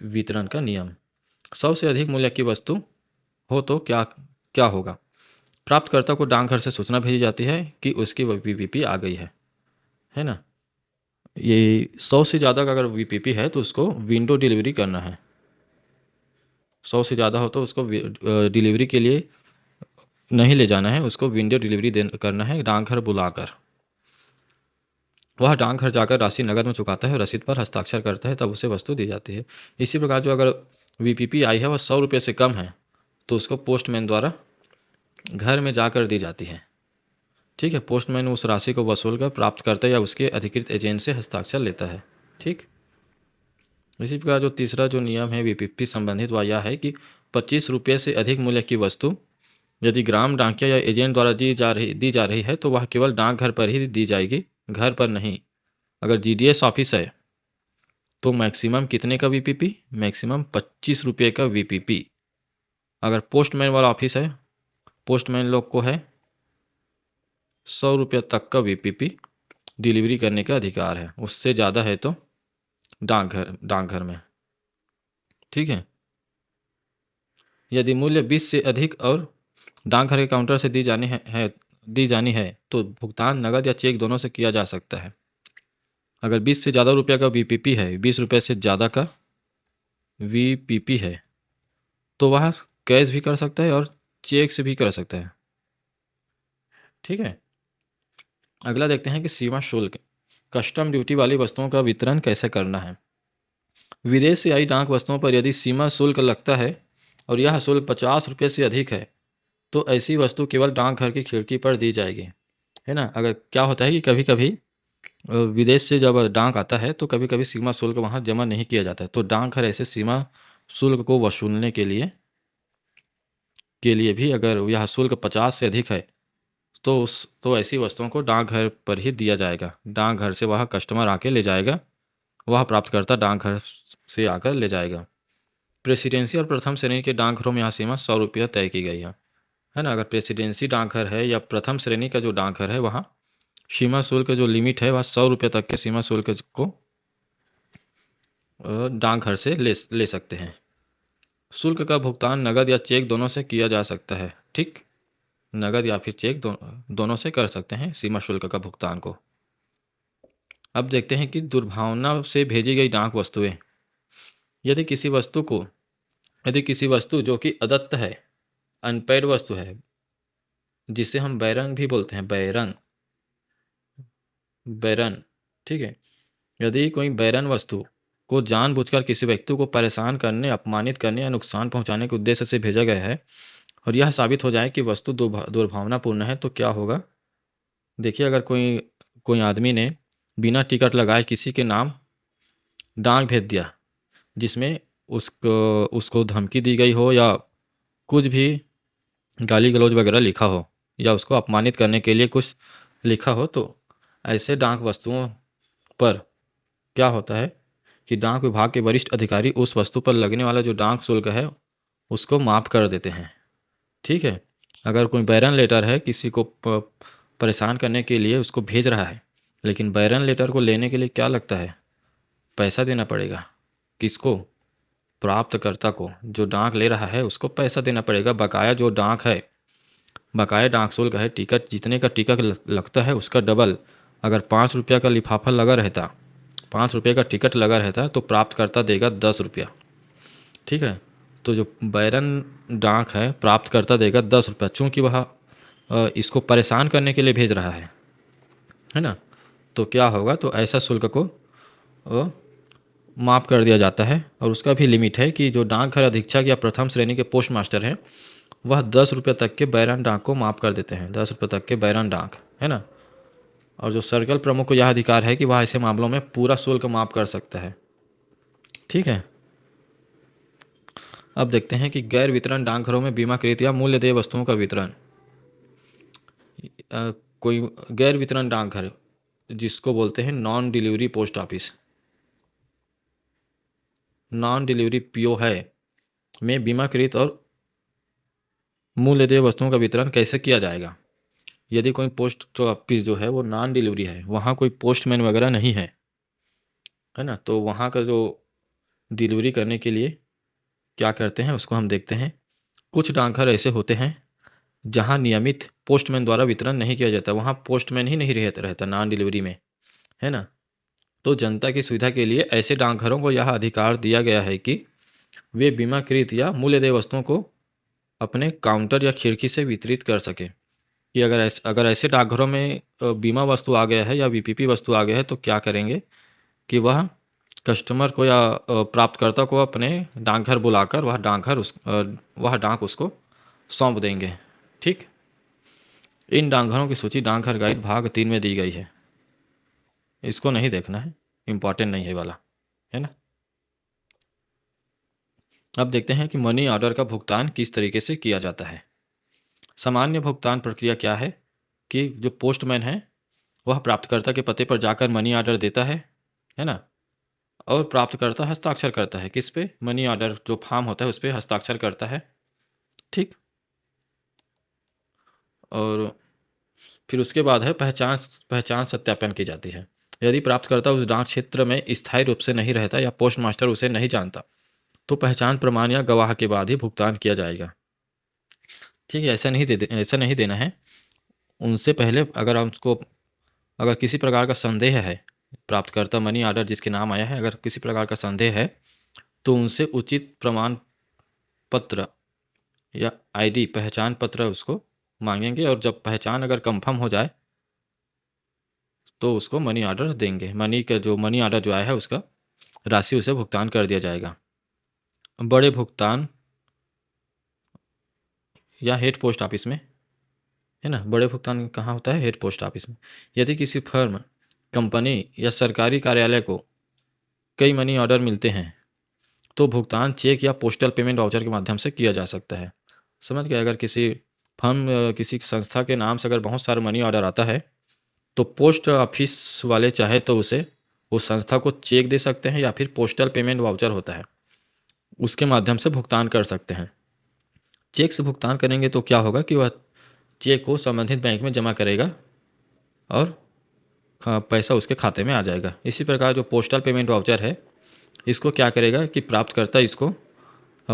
वितरण का नियम, 100 से अधिक मूल्य की वस्तु हो तो क्या क्या होगा। प्राप्तकर्ता को डाकघर से सूचना भेजी जाती है कि उसकी वीपीपी आ गई है ना। ये 100 से ज़्यादा का अगर वीपीपी है तो उसको विंडो डिलीवरी करना है। 100 से ज़्यादा हो तो उसको डिलीवरी के लिए नहीं ले जाना है, उसको विंडो डिलीवरी करना है डाकघर बुलाकर। वह डाकघर जाकर राशि नकद में चुकाता है, रसीद पर हस्ताक्षर करता है, तब उसे वस्तु दी जाती है। इसी प्रकार जो अगर वीपीपी आई है वह 100 रुपये से कम है तो उसको पोस्टमैन द्वारा घर में जाकर दी जाती है, ठीक है। पोस्टमैन उस राशि को वसूल कर प्राप्तकर्ता या उसके अधिकृत एजेंट से हस्ताक्षर लेता है, ठीक। इसी प्रकार जो तीसरा जो नियम है वीपीपी संबंधित वह यह है कि 25 रुपये से अधिक मूल्य की वस्तु यदि ग्राम डाकिया या एजेंट द्वारा दी जा रही है तो वह केवल डाकघर पर ही दी जाएगी, घर पर नहीं। अगर जीडीएस ऑफिस है तो मैक्सिमम कितने का वीपीपी, मैक्सिमम 25 रुपये का वीपीपी। अगर पोस्टमैन वाला ऑफिस है, पोस्टमैन लोग को है 100 रुपये तक का वीपीपी डिलीवरी करने का अधिकार है, उससे ज़्यादा है तो डाकघर में, ठीक है। यदि मूल्य 20 से अधिक और डाकघर के काउंटर से दी जानी है तो भुगतान नकद या चेक दोनों से किया जा सकता है। अगर 20 से ज़्यादा रुपये का वीपीपी है, 20 रुपये से ज़्यादा का वीपीपी है तो वह कैश भी कर सकता है और चेक से भी कर सकता है, ठीक है। अगला देखते हैं कि सीमा शुल्क, कस्टम ड्यूटी वाली वस्तुओं का वितरण कैसे करना है। विदेश से आई डाक वस्तुओं पर यदि सीमा शुल्क लगता है और यह शुल्क 50 रुपये से अधिक है तो ऐसी वस्तु केवल डाकघर की खिड़की पर दी जाएगी, है ना। अगर क्या होता है कि कभी कभी विदेश से जब डाक आता है तो कभी कभी सीमा शुल्क वहाँ जमा नहीं किया जाता है, तो डाकघर ऐसे सीमा शुल्क को वसूलने के लिए भी अगर यह शुल्क 50 से अधिक है तो ऐसी वस्तुओं को डाकघर पर ही दिया जाएगा। डाकघर से वह कस्टमर आके ले जाएगा वह प्राप्तकर्ता डाकघर से आकर ले जाएगा। प्रेसिडेंसी और प्रथम श्रेणी के डाकघरों में यह सीमा 100 रुपया तय की गई है ना। अगर प्रेसिडेंसी डाकघर है या प्रथम श्रेणी का जो डाकघर है, वहाँ सीमा शुल्क जो लिमिट है वह 100 रुपये तक के सीमा शुल्क को डाकघर से ले सकते हैं। शुल्क का भुगतान नगद या चेक दोनों से किया जा सकता है। ठीक, नगद या फिर चेक दोनों से कर सकते हैं सीमा शुल्क का भुगतान को। अब देखते हैं कि दुर्भावना से भेजी गई डाक वस्तुएं। यदि किसी वस्तु जो कि अदत्त है, अनपेड वस्तु है, जिसे हम बैरंग भी बोलते हैं, बैरन, ठीक है। यदि कोई बैरन वस्तु को जानबूझकर किसी व्यक्ति को परेशान करने, अपमानित करने या नुकसान पहुंचाने के उद्देश्य से भेजा गया है और यह साबित हो जाए कि वस्तु दुर्भावनापूर्ण है, तो क्या होगा। देखिए, अगर कोई आदमी ने बिना टिकट लगाए किसी के नाम डाक भेज दिया, जिसमें उसको धमकी दी गई हो या कुछ भी गाली गलौज वगैरह लिखा हो या उसको अपमानित करने के लिए कुछ लिखा हो, तो ऐसे डाक वस्तुओं पर क्या होता है कि डाक विभाग के वरिष्ठ अधिकारी उस वस्तु पर लगने वाला जो डाक शुल्क है उसको माफ़ कर देते हैं। ठीक है। अगर कोई बैरन लेटर है, किसी को परेशान करने के लिए उसको भेज रहा है, लेकिन बैरन लेटर को लेने के लिए क्या लगता है, पैसा देना पड़ेगा। किसको? प्राप्तकर्ता को। जो डाक ले रहा है उसको पैसा देना पड़ेगा। बकाया जो डाक है, बकाया डाक शुल्क है, टिकट जितने का टिकट लगता है उसका डबल। अगर 5 रुपया का लिफाफा लगा रहता, 5 रुपये का टिकट लगा रहता है, तो प्राप्तकर्ता देगा 10 रुपया। ठीक है। तो जो बैरन डाक है, प्राप्तकर्ता देगा 10 रुपया, चूँकि वह इसको परेशान करने के लिए भेज रहा है ना। तो क्या होगा, तो ऐसा शुल्क को माफ़ कर दिया जाता है। और उसका भी लिमिट है कि जो डाकघर अधीक्षक या प्रथम श्रेणी के पोस्ट मास्टर हैं, वह 10 रुपये तक के बैरन डाक को माफ़ कर देते हैं। 10 रुपये तक के बैरन डाक, है ना। और जो सर्कल प्रमुख को यह अधिकार है कि वह ऐसे मामलों में पूरा शुल्क माफ़ कर सकता है। ठीक है। अब देखते हैं कि गैर वितरण डाकघरों में बीमाकृत या मूल्यदेय वस्तुओं का वितरण। कोई गैर वितरण डाकघर, जिसको बोलते हैं non delivery post office, non delivery PO है, में बीमाकृत और मूल्यदेय वस्तुओं का वितरण कैसे किया जाएगा। यदि कोई पोस्ट ऑफिस जो है वो नॉन डिलीवरी है, वहाँ कोई पोस्टमैन वगैरह नहीं है ना, तो वहाँ का जो डिलीवरी करने के लिए क्या करते हैं उसको हम देखते हैं। कुछ डाकघर ऐसे होते हैं जहाँ नियमित पोस्टमैन द्वारा वितरण नहीं किया जाता, वहाँ पोस्टमैन ही नहीं रहता नॉन डिलीवरी में, है ना। तो जनता की सुविधा के लिए ऐसे डाकघरों को यह अधिकार दिया गया है कि वे बीमाकृत या मूल्यदेय वस्तुओं को अपने काउंटर या खिड़की से वितरित कर सके। कि अगर ऐसे डाकघरों में बीमा वस्तु आ गया है या वीपीपी वस्तु आ गया है, तो क्या करेंगे कि वह कस्टमर को या प्राप्तकर्ता को अपने डाकघर बुलाकर वह डाक उसको सौंप देंगे। ठीक। इन डाकघरों की सूची डाकघर गाइड भाग 3 में दी गई है। इसको नहीं देखना है, इम्पॉर्टेंट नहीं है वाला, है ना। अब देखते हैं कि मनी ऑर्डर का भुगतान किस तरीके से किया जाता है। सामान्य भुगतान प्रक्रिया क्या है कि जो पोस्टमैन है वह प्राप्तकर्ता के पते पर जाकर मनी ऑर्डर देता है ना। और प्राप्तकर्ता हस्ताक्षर करता है किस पे, मनी ऑर्डर जो फॉर्म होता है उस पर हस्ताक्षर करता है। ठीक। और फिर उसके बाद है पहचान सत्यापन की जाती है। यदि प्राप्तकर्ता उस डाक क्षेत्र में स्थायी रूप से नहीं रहता या पोस्ट मास्टर उसे नहीं जानता, तो पहचान प्रमाण या गवाह के बाद ही भुगतान किया जाएगा। ठीक है। ऐसा नहीं देना है। उनसे पहले अगर किसी प्रकार का संदेह है, प्राप्तकर्ता मनी ऑर्डर जिसके नाम आया है, अगर किसी प्रकार का संदेह है, तो उनसे उचित प्रमाण पत्र या आईडी पहचान पत्र उसको मांगेंगे। और जब पहचान अगर कंफर्म हो जाए तो उसको मनी ऑर्डर देंगे। मनी ऑर्डर जो आया है उसका राशि उसे भुगतान कर दिया जाएगा। बड़े भुगतान या हेड पोस्ट ऑफिस में, है ना। बड़े भुगतान कहाँ होता है, हेड पोस्ट ऑफिस में। यदि किसी फर्म, कंपनी या सरकारी कार्यालय को कई मनी ऑर्डर मिलते हैं, तो भुगतान चेक या पोस्टल पेमेंट वाउचर के माध्यम से किया जा सकता है। समझ गए। अगर किसी फर्म, किसी संस्था के नाम से अगर बहुत सारे मनी ऑर्डर आता है, तो पोस्ट ऑफिस वाले चाहे तो उसे उस संस्था को चेक दे सकते हैं या फिर पोस्टल पेमेंट वाउचर होता है, उसके माध्यम से भुगतान कर सकते हैं। चेक से भुगतान करेंगे तो क्या होगा कि वह चेक को संबंधित बैंक में जमा करेगा और पैसा उसके खाते में आ जाएगा। इसी प्रकार जो पोस्टल पेमेंट वाउचर है, इसको क्या करेगा कि प्राप्तकर्ता इसको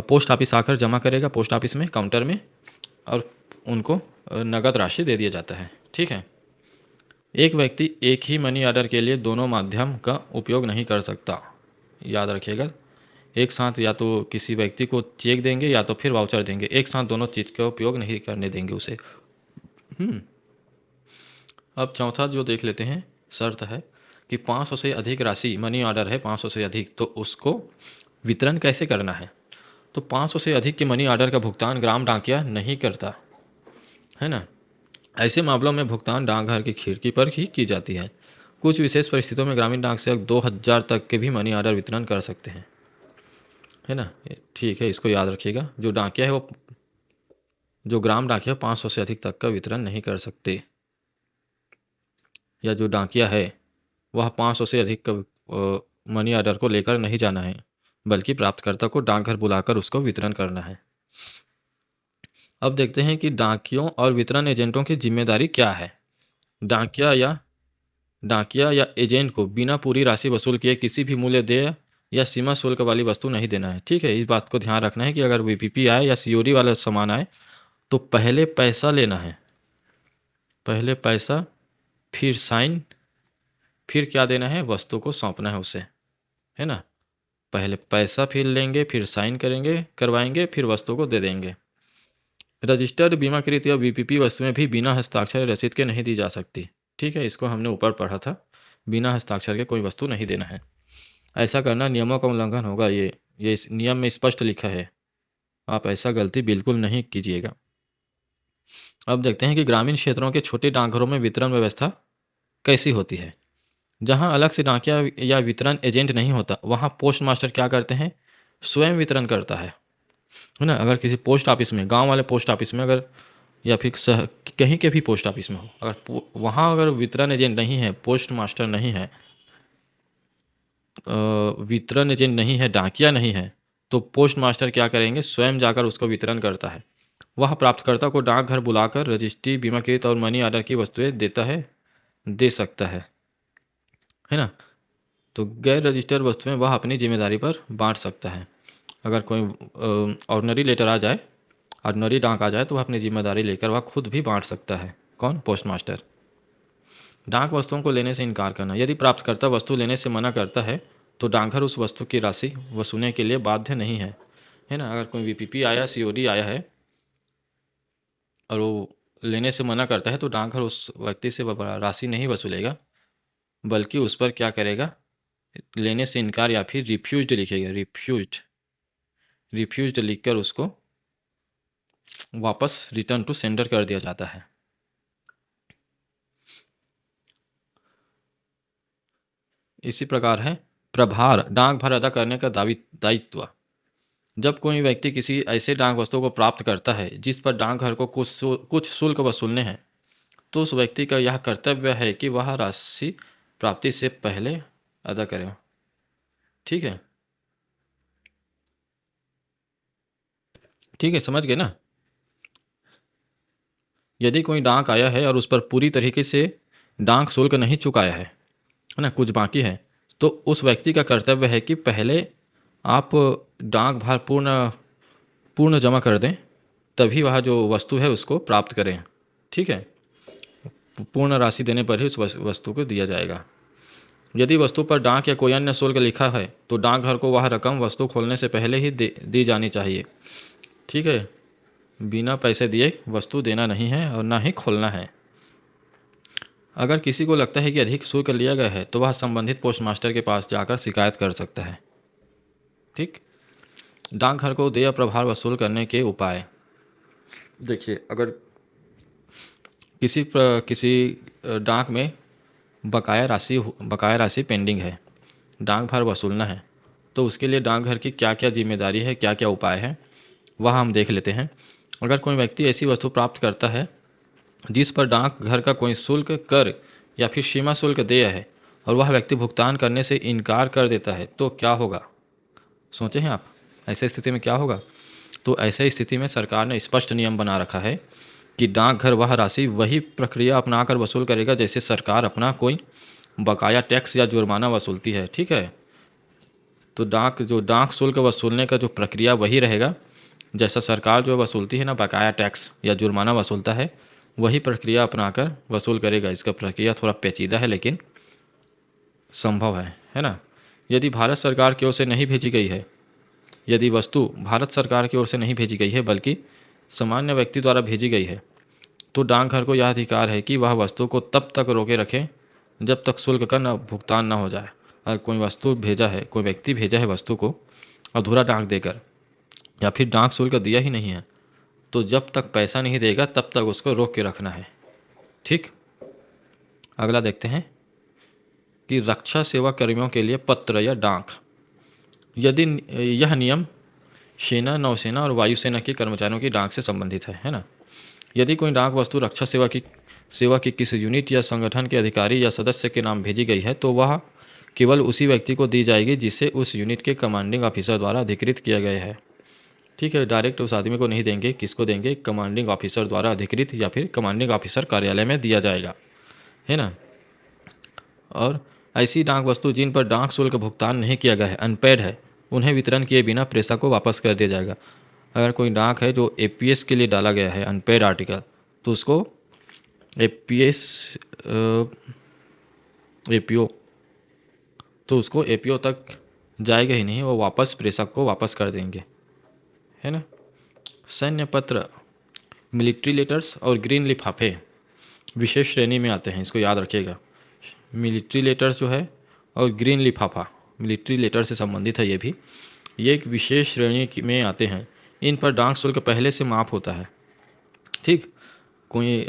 पोस्ट ऑफिस आकर जमा करेगा, पोस्ट ऑफिस में काउंटर में, और उनको नगद राशि दे दिया जाता है। ठीक है। एक व्यक्ति एक ही मनी ऑर्डर के लिए दोनों माध्यम का उपयोग नहीं कर सकता, याद रखिएगा। एक साथ या तो किसी व्यक्ति को चेक देंगे या तो फिर वाउचर देंगे, एक साथ दोनों चीज़ का उपयोग नहीं करने देंगे उसे। अब चौथा जो देख लेते हैं, शर्त है कि 500 से अधिक राशि, मनी ऑर्डर है 500 से अधिक, तो उसको वितरण कैसे करना है। तो 500 से अधिक के मनी ऑर्डर का भुगतान ग्राम डाकिया नहीं करता है ना। ऐसे मामलों में भुगतान डाकघर की खिड़की पर ही की जाती है। कुछ विशेष परिस्थितियों में ग्रामीण डाक सेवक 2000 तक के भी मनी ऑर्डर वितरण कर सकते हैं, है ना। ठीक है, इसको याद रखिएगा। जो डाकिया है वो, जो ग्राम डाकिया 500 से अधिक तक का वितरण नहीं कर सकते, या जो डाकिया है वह 500 से अधिक का मनी ऑर्डर को लेकर नहीं जाना है, बल्कि प्राप्तकर्ता को डाकघर बुलाकर उसको वितरण करना है। अब देखते हैं कि डाकियों और वितरण एजेंटों की जिम्मेदारी क्या है। डाकिया या एजेंट को बिना पूरी राशि वसूल किए किसी भी मूल्य देय या सीमा शुल्क वाली वस्तु नहीं देना है। ठीक है, इस बात को ध्यान रखना है कि अगर वीपीपी आए या सीओडी वाला सामान आए तो पहले पैसा लेना है, पहले पैसा, फिर साइन, फिर क्या देना है, वस्तु को सौंपना है उसे, है ना। पहले पैसा फिर लेंगे, फिर साइन करेंगे, करवाएंगे, फिर वस्तु को दे देंगे। रजिस्टर्ड बीमाकृत या वीपीपी वस्तुएं भी बिना हस्ताक्षर रसीद के नहीं दी जा सकती। ठीक है, इसको हमने ऊपर पढ़ा था, बिना हस्ताक्षर के कोई वस्तु नहीं देना है। ऐसा करना नियमों का उल्लंघन होगा, ये इस नियम में स्पष्ट लिखा है, आप ऐसा गलती बिल्कुल नहीं कीजिएगा। अब देखते हैं कि ग्रामीण क्षेत्रों के छोटे डाकघरों में वितरण व्यवस्था कैसी होती है। जहां अलग से डाकिया या वितरण एजेंट नहीं होता, वहां पोस्ट मास्टर क्या करते हैं, स्वयं वितरण करता है ना। अगर किसी पोस्ट ऑफिस में, गांव वाले पोस्ट ऑफिस में अगर, या फिर कहीं के भी पोस्ट ऑफिस में हो, अगर वहाँ अगर वितरण एजेंट नहीं है, पोस्ट मास्टर नहीं है, वितरण एजेंट नहीं है, डाकिया नहीं है, तो पोस्ट मास्टर क्या करेंगे, स्वयं जाकर उसको वितरण करता है। वह प्राप्तकर्ता को डाकघर बुलाकर रजिस्ट्री, बीमाकृत और मनी ऑर्डर की वस्तुएं देता है, दे सकता है ना। तो गैर रजिस्टर्ड वस्तुएं वह अपनी जिम्मेदारी पर बांट सकता है। अगर कोई ऑर्डनरी लेटर आ जाए, ऑर्डनरी डाक आ जाए, तो वह अपनी जिम्मेदारी लेकर वह खुद भी बांट सकता है। कौन, पोस्ट मास्टर। डाक वस्तुओं को लेने से इनकार करना। यदि प्राप्तकर्ता वस्तु लेने से मना करता है तो डाकघर उस वस्तु की राशि वसूलने के लिए बाध्य नहीं है ना। अगर कोई वीपीपी आया, सीओडी आया है और वो लेने से मना करता है तो डाकघर उस व्यक्ति से राशि नहीं वसूलेगा, बल्कि उस पर क्या करेगा, लेने से इनकार या फिर रिफ्यूज्ड लिखेगा, रिफ्यूज्ड लिखकर उसको वापस रिटर्न टू सेंडर कर दिया जाता है। इसी प्रकार है प्रभार, डाक भर अदा करने का दायित्व। जब कोई व्यक्ति किसी ऐसे डाक वस्तु को प्राप्त करता है जिस पर डाकघर को कुछ शुल्क वसूलने हैं, तो उस व्यक्ति का यह कर्तव्य है कि वह राशि प्राप्ति से पहले अदा करे। ठीक है, ठीक है, समझ गए ना। यदि कोई डाक आया है और उस पर पूरी तरीके से डाक शुल्क नहीं चुकाया है ना, कुछ बाकी है, तो उस व्यक्ति का कर्तव्य है कि पहले आप डाक भार पूर्ण जमा कर दें, तभी वह जो वस्तु है उसको प्राप्त करें। ठीक है, पूर्ण राशि देने पर ही उस वस्तु को दिया जाएगा। यदि वस्तु पर डाक या कोई अन्य शुल्क लिखा है तो डाकघर को वह रकम वस्तु खोलने से पहले ही दी जानी चाहिए। ठीक है, बिना पैसे दिए वस्तु देना नहीं है और ना ही खोलना है। अगर किसी को लगता है कि अधिक शुल्क लिया गया है तो वह संबंधित पोस्ट मास्टर के पास जाकर शिकायत कर सकता है। ठीक, डाकघर को देय प्रभार वसूल करने के उपाय। देखिए, अगर किसी डाक में बकाया राशि पेंडिंग है, डाक भर वसूलना है, तो उसके लिए डाकघर की क्या क्या जिम्मेदारी है, क्या क्या उपाय है, वह हम देख लेते हैं। अगर कोई व्यक्ति ऐसी वस्तु प्राप्त करता है जिस पर डाकघर का कोई शुल्क, कर या फिर सीमा शुल्क देय है, और वह व्यक्ति भुगतान करने से इनकार कर देता है तो क्या होगा? सोचे हैं आप? ऐसे स्थिति में क्या होगा? तो ऐसे स्थिति में सरकार ने स्पष्ट नियम बना रखा है कि डाकघर वह राशि वही प्रक्रिया अपनाकर वसूल करेगा जैसे सरकार अपना कोई बकाया टैक्स या जुर्माना वसूलती है। ठीक है, तो डाक शुल्क वसूलने का जो प्रक्रिया वही रहेगा जैसा सरकार जो वसूलती है ना, बकाया टैक्स या जुर्माना वसूलता है, वही प्रक्रिया अपनाकर वसूल करेगा। इसका प्रक्रिया थोड़ा पेचीदा है लेकिन संभव है ना। यदि भारत सरकार की ओर से नहीं भेजी गई है, यदि वस्तु भारत सरकार की ओर से नहीं भेजी गई है बल्कि सामान्य व्यक्ति द्वारा भेजी गई है, तो डाकघर को यह अधिकार है कि वह वस्तु को तब तक रोके रखे जब तक शुल्क का न भुगतान न हो जाए। अगर कोई वस्तु भेजा है, कोई व्यक्ति भेजा है वस्तु को अधूरा डाक देकर, या फिर डाक शुल्क दिया ही नहीं है, तो जब तक पैसा नहीं देगा तब तक उसको रोक के रखना है। ठीक, अगला देखते हैं कि रक्षा सेवा कर्मियों के लिए पत्र या डाक। यदि यह नियम सेना, नौसेना और वायुसेना के कर्मचारियों की डाक से संबंधित है ना। यदि कोई डाक वस्तु रक्षा सेवा की किसी यूनिट या संगठन के अधिकारी या सदस्य के नाम भेजी गई है तो वह केवल उसी व्यक्ति को दी जाएगी जिसे उस यूनिट के कमांडिंग ऑफिसर द्वारा अधिकृत किया गया है। ठीक है, डायरेक्ट उस आदमी को नहीं देंगे, किसको देंगे? कमांडिंग ऑफिसर द्वारा अधिकृत या फिर कमांडिंग ऑफिसर कार्यालय में दिया जाएगा, है ना। और ऐसी डाक वस्तु जिन पर डाक शुल्क भुगतान नहीं किया गया है, अनपेड है, उन्हें वितरण किए बिना प्रेषक को वापस कर दिया जाएगा। अगर कोई डाक है जो एपीएस के लिए डाला गया है, अनपेड आर्टिकल, तो उसको एपीओ तो उसको एपीओ तक जाएगा ही नहीं, वो वापस प्रेषक को वापस कर देंगे, है ना। सैन्य पत्र, मिलिट्री लेटर्स और ग्रीन लिफाफे विशेष श्रेणी में आते हैं, इसको याद रखिएगा। मिलिट्री लेटर्स जो है और ग्रीन लिफाफा, मिलिट्री लेटर से संबंधित है ये एक विशेष श्रेणी में आते हैं। इन पर डाक शुल्क पहले से माफ़ होता है। ठीक, कोई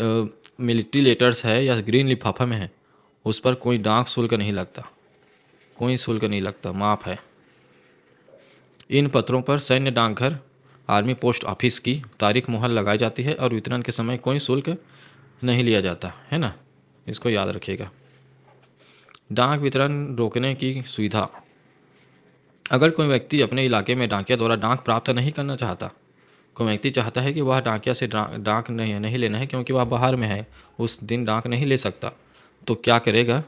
मिलिट्री लेटर्स है या ग्रीन लिफाफा में है, उस पर कोई डाक शुल्क नहीं लगता, कोई शुल्क नहीं लगता, माफ़ है। इन पत्रों पर सैन्य डाकघर, आर्मी पोस्ट ऑफिस की तारीख मुहर लगाई जाती है और वितरण के समय कोई शुल्क नहीं लिया जाता, है ना। इसको याद रखिएगा। डाक वितरण रोकने की सुविधा। अगर कोई व्यक्ति अपने इलाके में डाकिया द्वारा डाक प्राप्त नहीं करना चाहता, कोई व्यक्ति चाहता है कि वह डाकिया से डाक नहीं लेना है क्योंकि वह बाहर में है, उस दिन डाक नहीं ले सकता, तो क्या करेगा?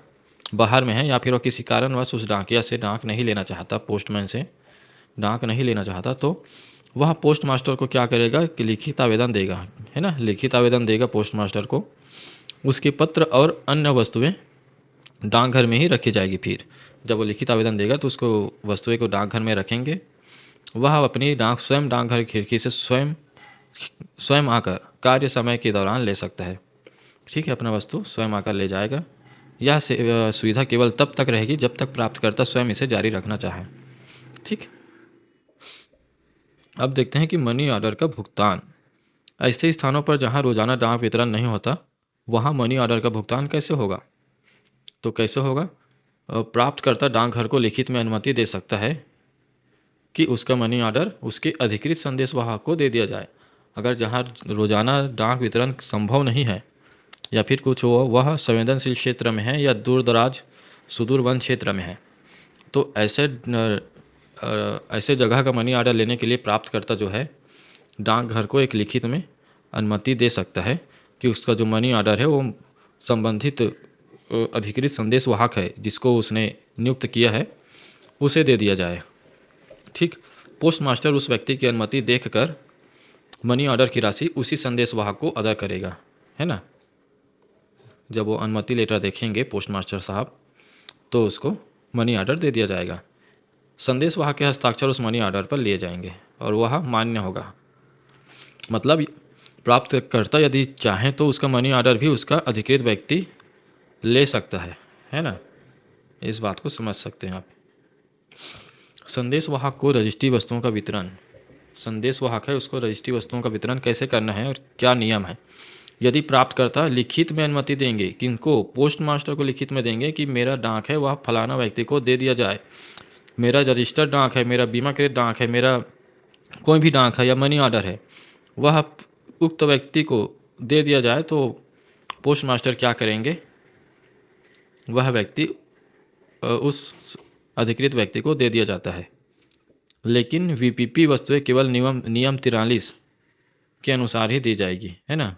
बाहर में है या फिर वह किसी कारणवश उस डाकिया से डाक नहीं लेना चाहता, पोस्टमैन से डाक नहीं लेना चाहता, तो वह पोस्ट मास्टर को क्या करेगा कि लिखित आवेदन देगा, है ना। लिखित आवेदन देगा पोस्ट मास्टर को, उसके पत्र और अन्य वस्तुएं डाकघर में ही रखी जाएगी। फिर जब वो लिखित आवेदन देगा तो उसको वस्तुएं को डाकघर में रखेंगे। वह अपनी डाक स्वयं डाकघर की खिड़की से स्वयं आकर कार्य समय के दौरान ले सकता है। ठीक है, अपना वस्तु स्वयं आकर ले जाएगा। यह सुविधा केवल तब तक रहेगी जब तक प्राप्तकर्ता स्वयं इसे जारी रखना चाहे। ठीक, अब देखते हैं कि मनी ऑर्डर का भुगतान। ऐसे स्थानों पर जहां रोजाना डाक वितरण नहीं होता, वहां मनी ऑर्डर का भुगतान कैसे होगा? तो कैसे होगा? प्राप्तकर्ता डाकघर को लिखित में अनुमति दे सकता है कि उसका मनी ऑर्डर उसके अधिकृत संदेशवाहक को दे दिया जाए। अगर जहां रोजाना डाक वितरण संभव नहीं है या फिर कुछ हो, वह संवेदनशील क्षेत्र में है या दूर दराज सुदूर वन क्षेत्र में है, तो ऐसे जगह का मनी ऑर्डर लेने के लिए प्राप्तकर्ता जो है डाकघर को एक लिखित में अनुमति दे सकता है कि उसका जो मनी ऑर्डर है वो संबंधित अधिकृत संदेशवाहक है जिसको उसने नियुक्त किया है, उसे दे दिया जाए। ठीक, पोस्ट मास्टर उस व्यक्ति की अनुमति देखकर मनी ऑर्डर की राशि उसी संदेशवाहक को अदा करेगा, है ना। जब वो अनुमति लेटर देखेंगे पोस्ट मास्टर साहब, तो उसको मनी ऑर्डर दे दिया जाएगा। संदेशवाहक के हस्ताक्षर उस मनी ऑर्डर पर लिए जाएंगे और वह मान्य होगा। मतलब प्राप्तकर्ता यदि चाहे तो उसका मनी ऑर्डर भी उसका अधिकृत व्यक्ति ले सकता है ना। इस बात को समझ सकते हैं आप। संदेशवाहक को रजिस्ट्री वस्तुओं का वितरण। संदेशवाहक है, उसको रजिस्ट्री वस्तुओं का वितरण कैसे करना है और क्या नियम है? यदि प्राप्तकर्ता लिखित में अनुमति देंगे, किनको? पोस्ट मास्टर को लिखित में देंगे कि मेरा डाक है वह फलाना व्यक्ति को दे दिया जाए, मेरा रजिस्टर्ड डाक है, मेरा बीमाकृत डाक है, मेरा कोई भी डाक है या मनी ऑर्डर है, वह उक्त व्यक्ति को दे दिया जाए, तो पोस्ट मास्टर क्या करेंगे? वह व्यक्ति उस अधिकृत व्यक्ति को दे दिया जाता है। लेकिन वीपीपी वस्तुएं केवल नियम 43 के अनुसार ही दी जाएगी, है ना।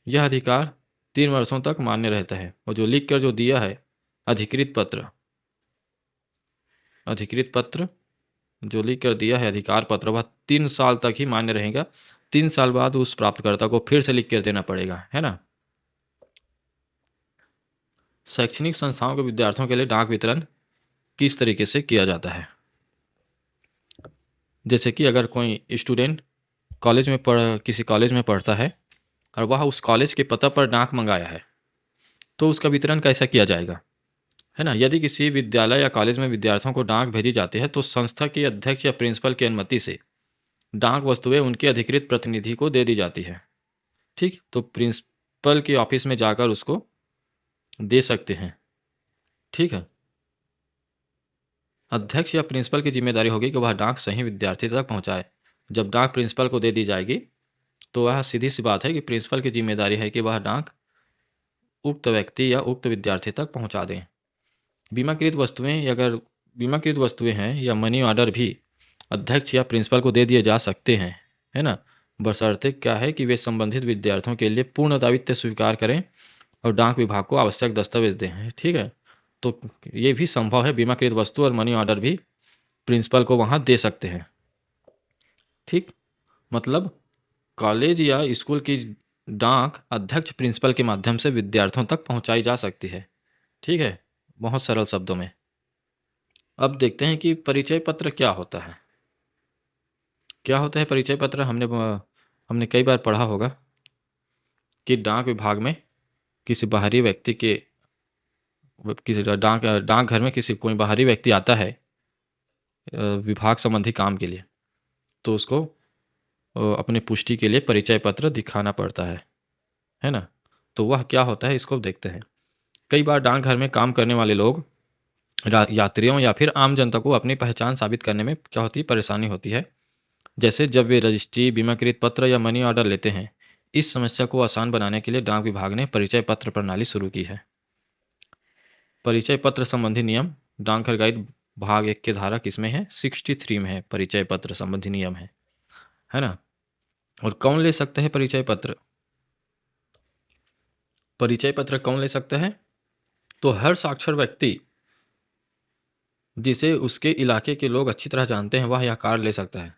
यह अधिकार 3 वर्षों तक मान्य रहता है, और जो लिख कर जो दिया है अधिकृत पत्र जो लिख कर दिया है अधिकार पत्र, वह 3 साल तक ही मान्य रहेगा। 3 साल बाद उस प्राप्तकर्ता को फिर से लिख कर देना पड़ेगा, है ना। शैक्षणिक संस्थाओं के विद्यार्थियों के लिए डाक वितरण किस तरीके से किया जाता है। जैसे कि अगर कोई स्टूडेंट किसी कॉलेज में पढ़ता है और वह उस कॉलेज के पता पर डाक मंगाया है, तो उसका वितरण कैसा किया जाएगा, है ना। यदि किसी विद्यालय या कॉलेज में विद्यार्थियों को डाक भेजी जाती है, तो संस्था के अध्यक्ष या प्रिंसिपल की अनुमति से डाक वस्तुएं उनके अधिकृत प्रतिनिधि को दे दी जाती है। ठीक, तो प्रिंसिपल के ऑफिस में जाकर उसको दे सकते हैं। ठीक है, अध्यक्ष या प्रिंसिपल की जिम्मेदारी होगी कि वह डाक सही विद्यार्थी तक पहुंचाए। जब डाक प्रिंसिपल को दे दी जाएगी, तो वह सीधी सी बात है कि प्रिंसिपल की जिम्मेदारी है कि वह डाक उक्त व्यक्ति या उक्त विद्यार्थी तक पहुंचा दें। बीमाकृत वस्तुएं हैं या मनी ऑर्डर भी अध्यक्ष या प्रिंसिपल को दे दिए जा सकते हैं, है ना। बशर्ते क्या है कि वे संबंधित विद्यार्थियों के लिए पूर्ण दायित्व स्वीकार करें और डाक विभाग को आवश्यक दस्तावेज दें। ठीक है, तो ये भी संभव है, बीमाकृत वस्तु और मनी ऑर्डर भी प्रिंसिपल को वहाँ दे सकते हैं। ठीक, मतलब कॉलेज या स्कूल की डाक अध्यक्ष प्रिंसिपल के माध्यम से विद्यार्थियों तक पहुंचाई जा सकती है। ठीक है, बहुत सरल शब्दों में। अब देखते हैं कि परिचय पत्र क्या होता है। क्या होता है परिचय पत्र? हमने कई बार पढ़ा होगा कि डाक विभाग में किसी बाहरी व्यक्ति के किसी डाकघर में कोई बाहरी व्यक्ति आता है विभाग संबंधी काम के लिए, तो उसको अपने पुष्टि के लिए परिचय पत्र दिखाना पड़ता है ना। तो वह क्या होता है, इसको देखते हैं। कई बार डाकघर में काम करने वाले लोग यात्रियों या फिर आम जनता को अपनी पहचान साबित करने में क्या होती है, परेशानी होती है। जैसे जब वे रजिस्ट्री, बीमाकृत पत्र या मनी ऑर्डर लेते हैं। इस समस्या को आसान बनाने के लिए डाक विभाग ने परिचय पत्र प्रणाली शुरू की है। परिचय पत्र संबंधी नियम डाकघर गाइड भाग 1 के धारा किसमें है? 63 में है। परिचय पत्र संबंधी नियम है ना। और कौन ले सकता है परिचय पत्र? परिचय पत्र कौन ले सकता है? तो हर साक्षर व्यक्ति जिसे उसके इलाके के लोग अच्छी तरह जानते हैं, वह यह कार्ड ले सकता है।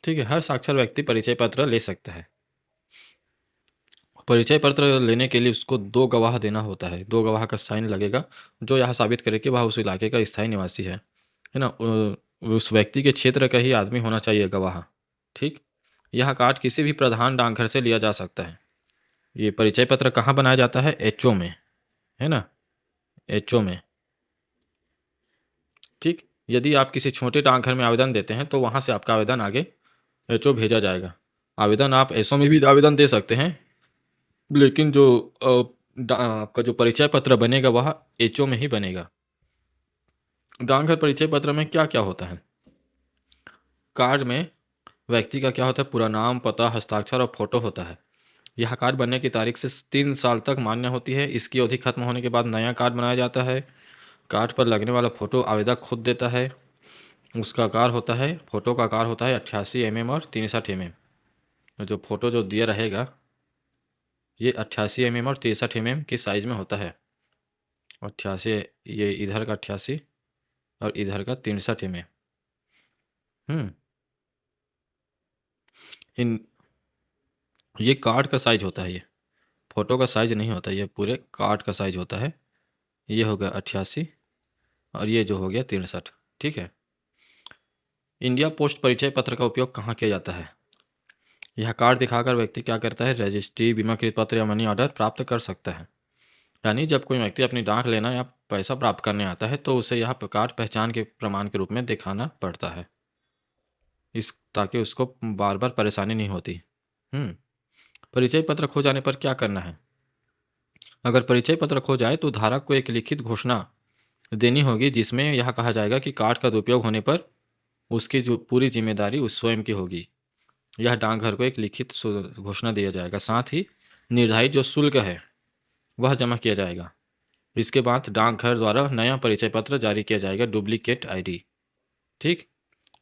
ठीक है, हर साक्षर व्यक्ति परिचय पत्र ले सकता है। परिचय पत्र लेने के लिए उसको 2 गवाह देना होता है। 2 गवाह का साइन लगेगा, जो यह साबित करे कि वह उस इलाके का स्थायी निवासी है ना। उस व्यक्ति के क्षेत्र का ही आदमी होना चाहिए गवाह। ठीक, यह कार्ड किसी भी प्रधान डाकघर से लिया जा सकता है। ये परिचय पत्र कहाँ बनाया जाता है? एचओ में, है ना, एचओ में। ठीक, यदि आप किसी छोटे डाकघर में आवेदन देते हैं, तो वहाँ से आपका आवेदन आगे एचओ भेजा जाएगा। आवेदन आप एसओ में भी आवेदन दे सकते हैं, लेकिन जो आपका जो परिचय पत्र बनेगा वह एचओ में ही बनेगा। डाकघर परिचय पत्र में क्या क्या होता है? कार्ड में व्यक्ति का क्या होता है? पूरा नाम, पता, हस्ताक्षर और फोटो होता है। यह कार्ड बनने की तारीख से 3 साल तक मान्य होती है। इसकी अवधि खत्म होने के बाद नया कार्ड बनाया जाता है। कार्ड पर लगने वाला फोटो आवेदक खुद देता है। उसका आकार होता है, फोटो का आकार होता है 88 mm और 63 mm। जो फोटो जो दिया रहेगा ये 88 mm और 63 mm की साइज में होता है। 88, ये इधर का 88 और इधर का 63 mm। इन ये कार्ड का साइज होता है, ये फोटो का साइज नहीं होता, ये पूरे कार्ड का साइज होता है। ये हो गया 88 और ये जो हो गया 63। ठीक है, इंडिया पोस्ट परिचय पत्र का उपयोग कहाँ किया जाता है? यह कार्ड दिखाकर व्यक्ति क्या करता है? रजिस्ट्री, बीमाकृत पत्र या मनी ऑर्डर प्राप्त कर सकता है। यानी जब कोई व्यक्ति अपनी डाक लेना या पैसा प्राप्त करने आता है, तो उसे यह कार्ड पहचान के प्रमाण के रूप में दिखाना पड़ता है, ताकि उसको बार बार परेशानी नहीं होती। परिचय पत्र खो जाने पर क्या करना है? अगर परिचय पत्र खो जाए तो धारक को एक लिखित घोषणा देनी होगी, जिसमें यह कहा जाएगा कि कार्ड का दुरुपयोग होने पर उसकी जो पूरी जिम्मेदारी उस स्वयं की होगी। यह डाकघर को एक लिखित घोषणा दिया जाएगा। साथ ही निर्धारित जो शुल्क है वह जमा किया जाएगा। इसके बाद डाकघर द्वारा नया परिचय पत्र जारी किया जाएगा, डुप्लीकेट आईडी। ठीक।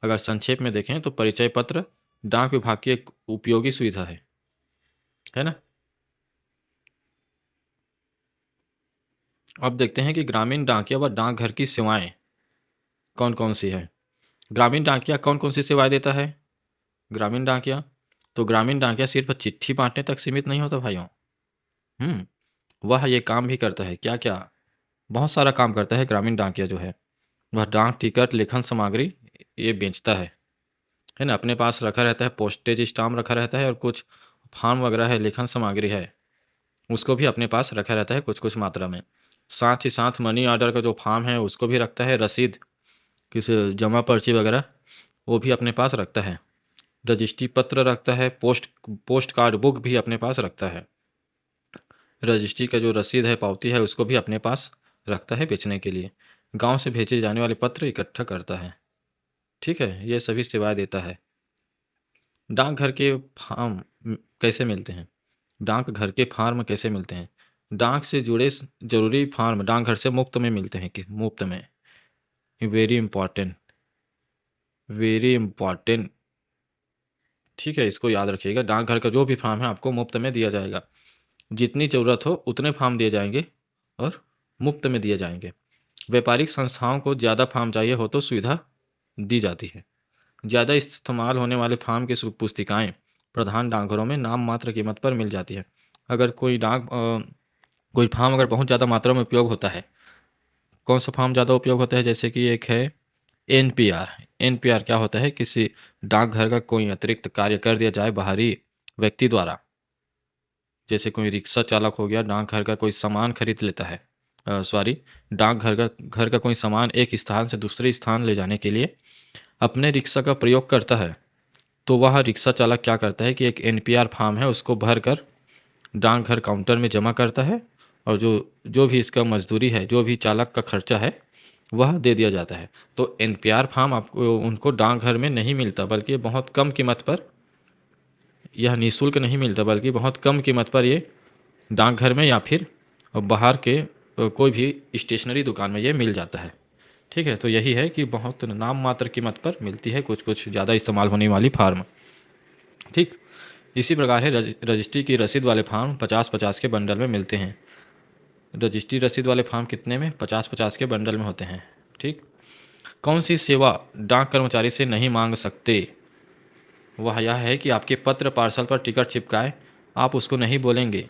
अगर संक्षेप में देखें तो परिचय पत्र डाक विभाग की एक उपयोगी सुविधा है ना। अब देखते हैं कि ग्रामीण डाकिया व डाकघर की सेवाएं कौन कौन सी है। ग्रामीण डाकिया कौन कौन सी सेवाएं देता है? ग्रामीण डाकिया, तो ग्रामीण डाकिया सिर्फ चिट्ठी बांटने तक सीमित नहीं होता भाइयों। वह ये काम भी करता है, क्या क्या, बहुत सारा काम करता है ग्रामीण डाकिया जो है। वह डाक टिकट, लेखन सामग्री ये बेचता है ना, अपने पास रखा रहता है। पोस्टेज स्टाम्प रखा रहता है और कुछ फॉर्म वगैरह है, लेखन सामग्री है, उसको भी अपने पास रखा रहता है कुछ कुछ मात्रा में। साथ ही साथ मनी ऑर्डर का जो फॉर्म है उसको भी रखता है, रसीद, किस जमा पर्ची वगैरह वो भी अपने पास रखता है। रजिस्ट्री पत्र रखता है, पोस्ट कार्ड बुक भी अपने पास रखता है। रजिस्ट्री का जो रसीद है, पावती है, उसको भी अपने पास रखता है बेचने के लिए। गांव से भेजे जाने वाले पत्र इकट्ठा करता है। ठीक है, ये सभी सेवाएं देता है। डाकघर के फॉर्म कैसे मिलते हैं? डाकघर के फॉर्म कैसे मिलते हैं? डाक से जुड़े जरूरी फॉर्म डाकघर से मुफ्त में मिलते हैं, कि मुफ्त में। Very important, very important. ठीक है, इसको याद रखिएगा। डाकघर का जो भी फॉर्म है आपको मुफ्त में दिया जाएगा। जितनी ज़रूरत हो उतने फॉर्म दिए जाएंगे और मुफ्त में दिए जाएंगे। व्यापारिक संस्थाओं को ज़्यादा फॉर्म चाहिए हो तो सुविधा दी जाती है। ज़्यादा इस्तेमाल होने वाले फॉर्म की पुस्तिकाएँ प्रधान डाकघरों में नाम मात्र कीमत पर मिल जाती है। अगर कोई फॉर्म अगर बहुत ज़्यादा मात्रा में उपयोग होता है, कौन सा फॉर्म ज़्यादा उपयोग होता है? जैसे कि एक है एनपीआर। एनपीआर क्या होता है? किसी डाकघर का कोई अतिरिक्त कार्य कर दिया जाए बाहरी व्यक्ति द्वारा, जैसे कोई रिक्शा चालक हो गया, डाकघर का कोई सामान खरीद लेता है, सॉरी, घर का कोई सामान एक स्थान से दूसरे स्थान ले जाने के लिए अपने रिक्शा का प्रयोग करता है, तो वह रिक्शा चालक क्या करता है कि एक एनपीआर फॉर्म है उसको भर कर डाकघर काउंटर में जमा करता है, और जो जो भी इसका मजदूरी है, जो भी चालक का खर्चा है, वह दे दिया जाता है। तो एनपीआर फॉर्म आपको उनको डाकघर में नहीं मिलता, बल्कि बहुत कम कीमत पर, यह निःशुल्क नहीं मिलता, बल्कि बहुत कम कीमत पर ये डाकघर में या फिर बाहर के कोई भी स्टेशनरी दुकान में ये मिल जाता है। ठीक है, तो यही है कि बहुत नाम मात्र कीमत पर मिलती है कुछ कुछ ज़्यादा इस्तेमाल होने वाली फार्म। ठीक। इसी प्रकार है रजिस्ट्री की रसीद वाले फार्म 50-50 के बंडल में मिलते हैं। रजिस्ट्री रसीद वाले फार्म कितने में? 50-50 के बंडल में होते हैं। ठीक। कौन सी सेवा डाक कर्मचारी से नहीं मांग सकते? वह यह है कि आपके पत्र पार्सल पर टिकट चिपकाए, आप उसको नहीं बोलेंगे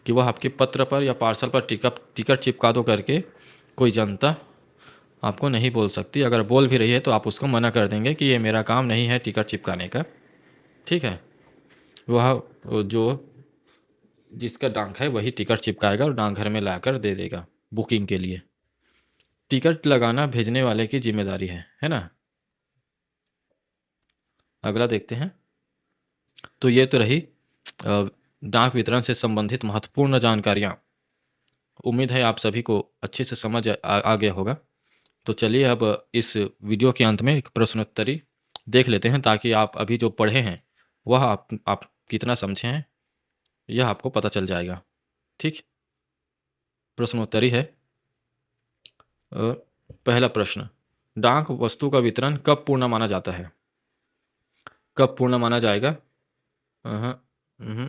कि वह आपके पत्र पर या पार्सल पर टिकट चिपका दो करके। कोई जनता आपको नहीं बोल सकती। अगर बोल भी रही है तो आप उसको मना कर देंगे कि ये मेरा काम नहीं है टिकट चिपकाने का। ठीक है, वह जो जिसका डाक है वही टिकट चिपकाएगा और डाकघर में लाकर दे देगा बुकिंग के लिए। टिकट लगाना भेजने वाले की जिम्मेदारी है ना। अगला देखते हैं। तो ये तो रही डाक वितरण से संबंधित महत्वपूर्ण जानकारियाँ। उम्मीद है आप सभी को अच्छे से समझ आ गया होगा। तो चलिए अब इस वीडियो के अंत में एक प्रश्नोत्तरी देख लेते हैं, ताकि आप अभी जो पढ़े हैं वह आप कितना समझे हैं यह आपको पता चल जाएगा। ठीक। प्रश्नोत्तरी है। पहला प्रश्न, डाक वस्तु का वितरण कब पूर्ण माना जाता है? कब पूर्ण माना जाएगा? अहं, उहुं।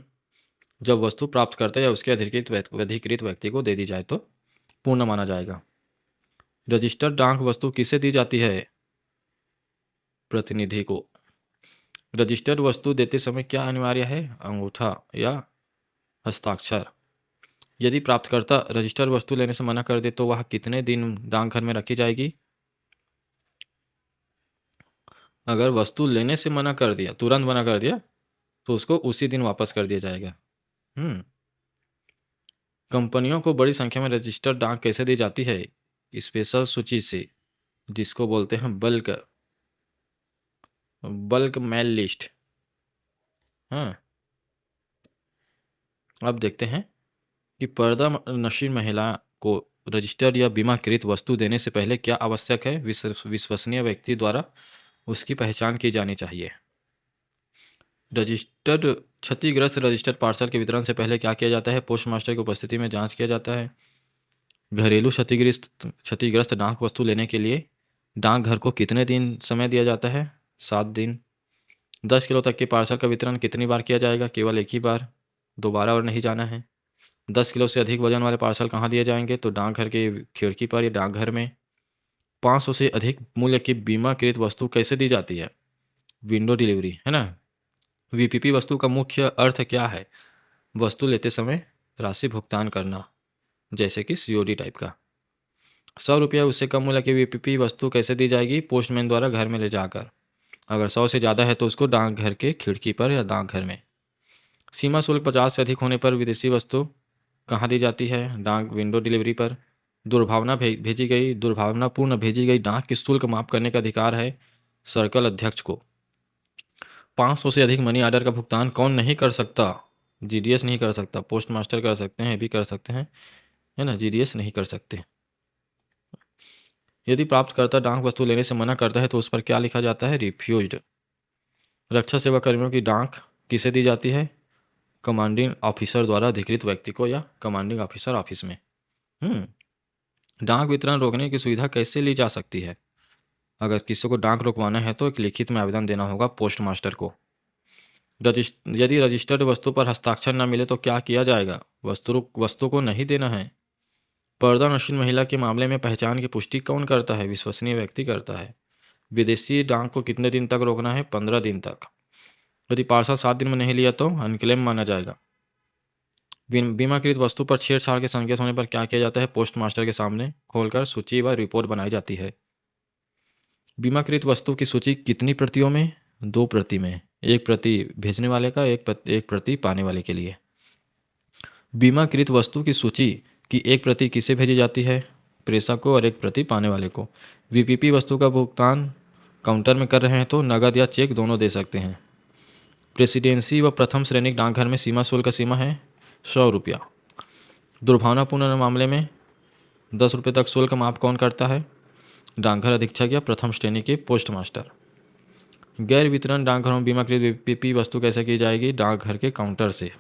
जब वस्तु प्राप्तकर्ता या उसके अधिकृत व्यक्ति को दे दी जाए तो पूर्ण माना जाएगा। रजिस्टर्ड डाक वस्तु किसे दी जाती है? प्रतिनिधि को। रजिस्टर्ड वस्तु देते समय क्या अनिवार्य है? अंगूठा या हस्ताक्षर। यदि प्राप्तकर्ता रजिस्टर्ड वस्तु लेने से मना कर दे तो वह कितने दिन डाकघर में रखी जाएगी? अगर वस्तु लेने से मना कर दिया, तुरंत मना कर दिया, तो उसको उसी दिन वापस कर दिया जाएगा। कंपनियों को बड़ी संख्या में रजिस्टर्ड डाक कैसे दी जाती है? स्पेशल सूची से, जिसको बोलते हैं बल्क मेल लिस्ट। हाँ। अब देखते हैं कि पर्दा नशीन महिला को रजिस्टर्ड या बीमाकृत वस्तु देने से पहले क्या आवश्यक है? विश्वसनीय व्यक्ति द्वारा उसकी पहचान की जानी चाहिए। रजिस्टर्ड क्षतिग्रस्त रजिस्टर्ड पार्सल के वितरण से पहले क्या किया जाता है? पोस्ट मास्टर की उपस्थिति में जांच किया जाता है। घरेलू क्षतिग्रस्त डाक वस्तु लेने के लिए डाकघर को कितने दिन समय दिया जाता है? 7 दिन। 10 किलो तक के पार्सल का वितरण कितनी बार किया जाएगा? केवल एक ही बार, दोबारा और नहीं जाना है। 10 किलो से अधिक वजन वाले पार्सल कहाँ दिए जाएंगे? तो डाकघर के खिड़की पर या डाकघर में। 500 से अधिक मूल्य की बीमाकृत वस्तु कैसे दी जाती है? विंडो डिलीवरी, है ना। वीपीपी वस्तु का मुख्य अर्थ क्या है? वस्तु लेते समय राशि भुगतान करना, जैसे कि सीओडी टाइप का। 100 रुपया उससे कम मूल्य की वीपीपी वस्तु कैसे दी जाएगी? पोस्टमैन द्वारा घर में ले जाकर। अगर 100 से ज़्यादा है तो उसको डाकघर के खिड़की पर या डाकघर में। सीमा शुल्क 50 से अधिक होने पर विदेशी वस्तु कहाँ दी जाती है? डाक विंडो डिलीवरी पर। दुर्भावनापूर्ण भेजी गई डाक की शुल्क माफ करने का अधिकार है सर्कल अध्यक्ष को। 500 से अधिक मनी ऑर्डर का भुगतान कौन नहीं कर सकता? जीडीएस नहीं कर सकता, पोस्ट मास्टर कर सकते हैं, भी कर सकते हैं, है ना। जीडीएस नहीं कर सकते। यदि प्राप्तकर्ता डाक वस्तु लेने से मना करता है तो उस पर क्या लिखा जाता है? रिफ्यूज्ड। रक्षा सेवा कर्मियों की डाक किसे दी जाती है? कमांडिंग ऑफिसर द्वारा अधिकृत व्यक्ति को या कमांडिंग ऑफिसर ऑफिस में। डाक वितरण रोकने की सुविधा कैसे ली जा सकती है? अगर किसी को डाक रोकवाना है तो एक लिखित में आवेदन देना होगा पोस्ट मास्टर को। यदि रजिस्टर्ड वस्तु पर हस्ताक्षर न मिले तो क्या किया जाएगा? वस्तु को नहीं देना है। पर्दा नशीन महिला के मामले में पहचान की पुष्टि कौन करता है? विश्वसनीय व्यक्ति करता है। विदेशी डाक को कितने दिन तक रोकना है? 15 दिन तक। यदि पार्सल 7 दिन में नहीं लिया तो अनक्लेम माना जाएगा। बीमाकृत वस्तु पर छेड़छाड़ के संकेत होने पर क्या किया जाता है? पोस्ट मास्टर के सामने खोलकर सूची व रिपोर्ट बनाई जाती है। बीमाकृत वस्तु की सूची कितनी प्रतियों में? 2 प्रति में। एक प्रति भेजने वाले का, एक प्रति पाने वाले के लिए। बीमाकृत वस्तु की सूची की एक प्रति किसे भेजी जाती है? प्रेषक को, और एक प्रति पाने वाले को। वीपीपी वस्तु का भुगतान काउंटर में कर रहे हैं तो नकद या चेक दोनों दे सकते हैं। प्रेसिडेंसी व प्रथम श्रेणी डाकघर में सीमा शुल्क का सीमा है 100 रुपया। दुर्भावनापूर्ण मामले में 10 रुपये तक शुल्क माफ कौन करता है? डाकघर अधीक्षक या प्रथम श्रेणी के पोस्ट मास्टर। गैर वितरण डाकघरों में बीमाकृत वीपीपी वस्तु कैसे की जाएगी? डाकघर के काउंटर से।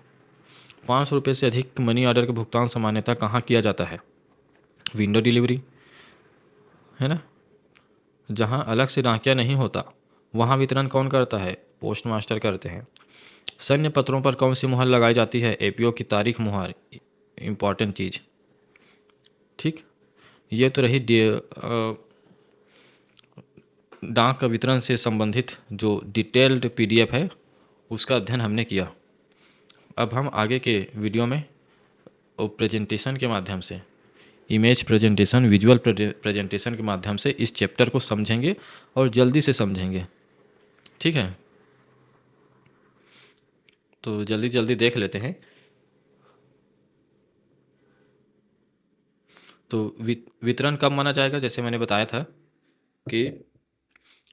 500 रुपये से अधिक मनी ऑर्डर का भुगतान सामान्यतः कहाँ किया जाता है? विंडो डिलीवरी, है ना। जहाँ अलग से डाकिया नहीं होता वहाँ वितरण कौन करता है? पोस्ट मास्टर करते हैं। सैन्य पत्रों पर कौन सी मुहर लगाई जाती है? एपीओ की तारीख मुहर, इंपॉर्टेंट चीज़। ठीक, ये तो रही डाक का वितरण से संबंधित जो डिटेल्ड पीडीएफ है उसका अध्ययन हमने किया। अब हम आगे के वीडियो में प्रेजेंटेशन के माध्यम से, इमेज प्रेजेंटेशन, विजुअल प्रेजेंटेशन के माध्यम से इस चैप्टर को समझेंगे और जल्दी से समझेंगे। ठीक है, तो जल्दी जल्दी देख लेते हैं। तो वितरण कब माना जाएगा? जैसे मैंने बताया था कि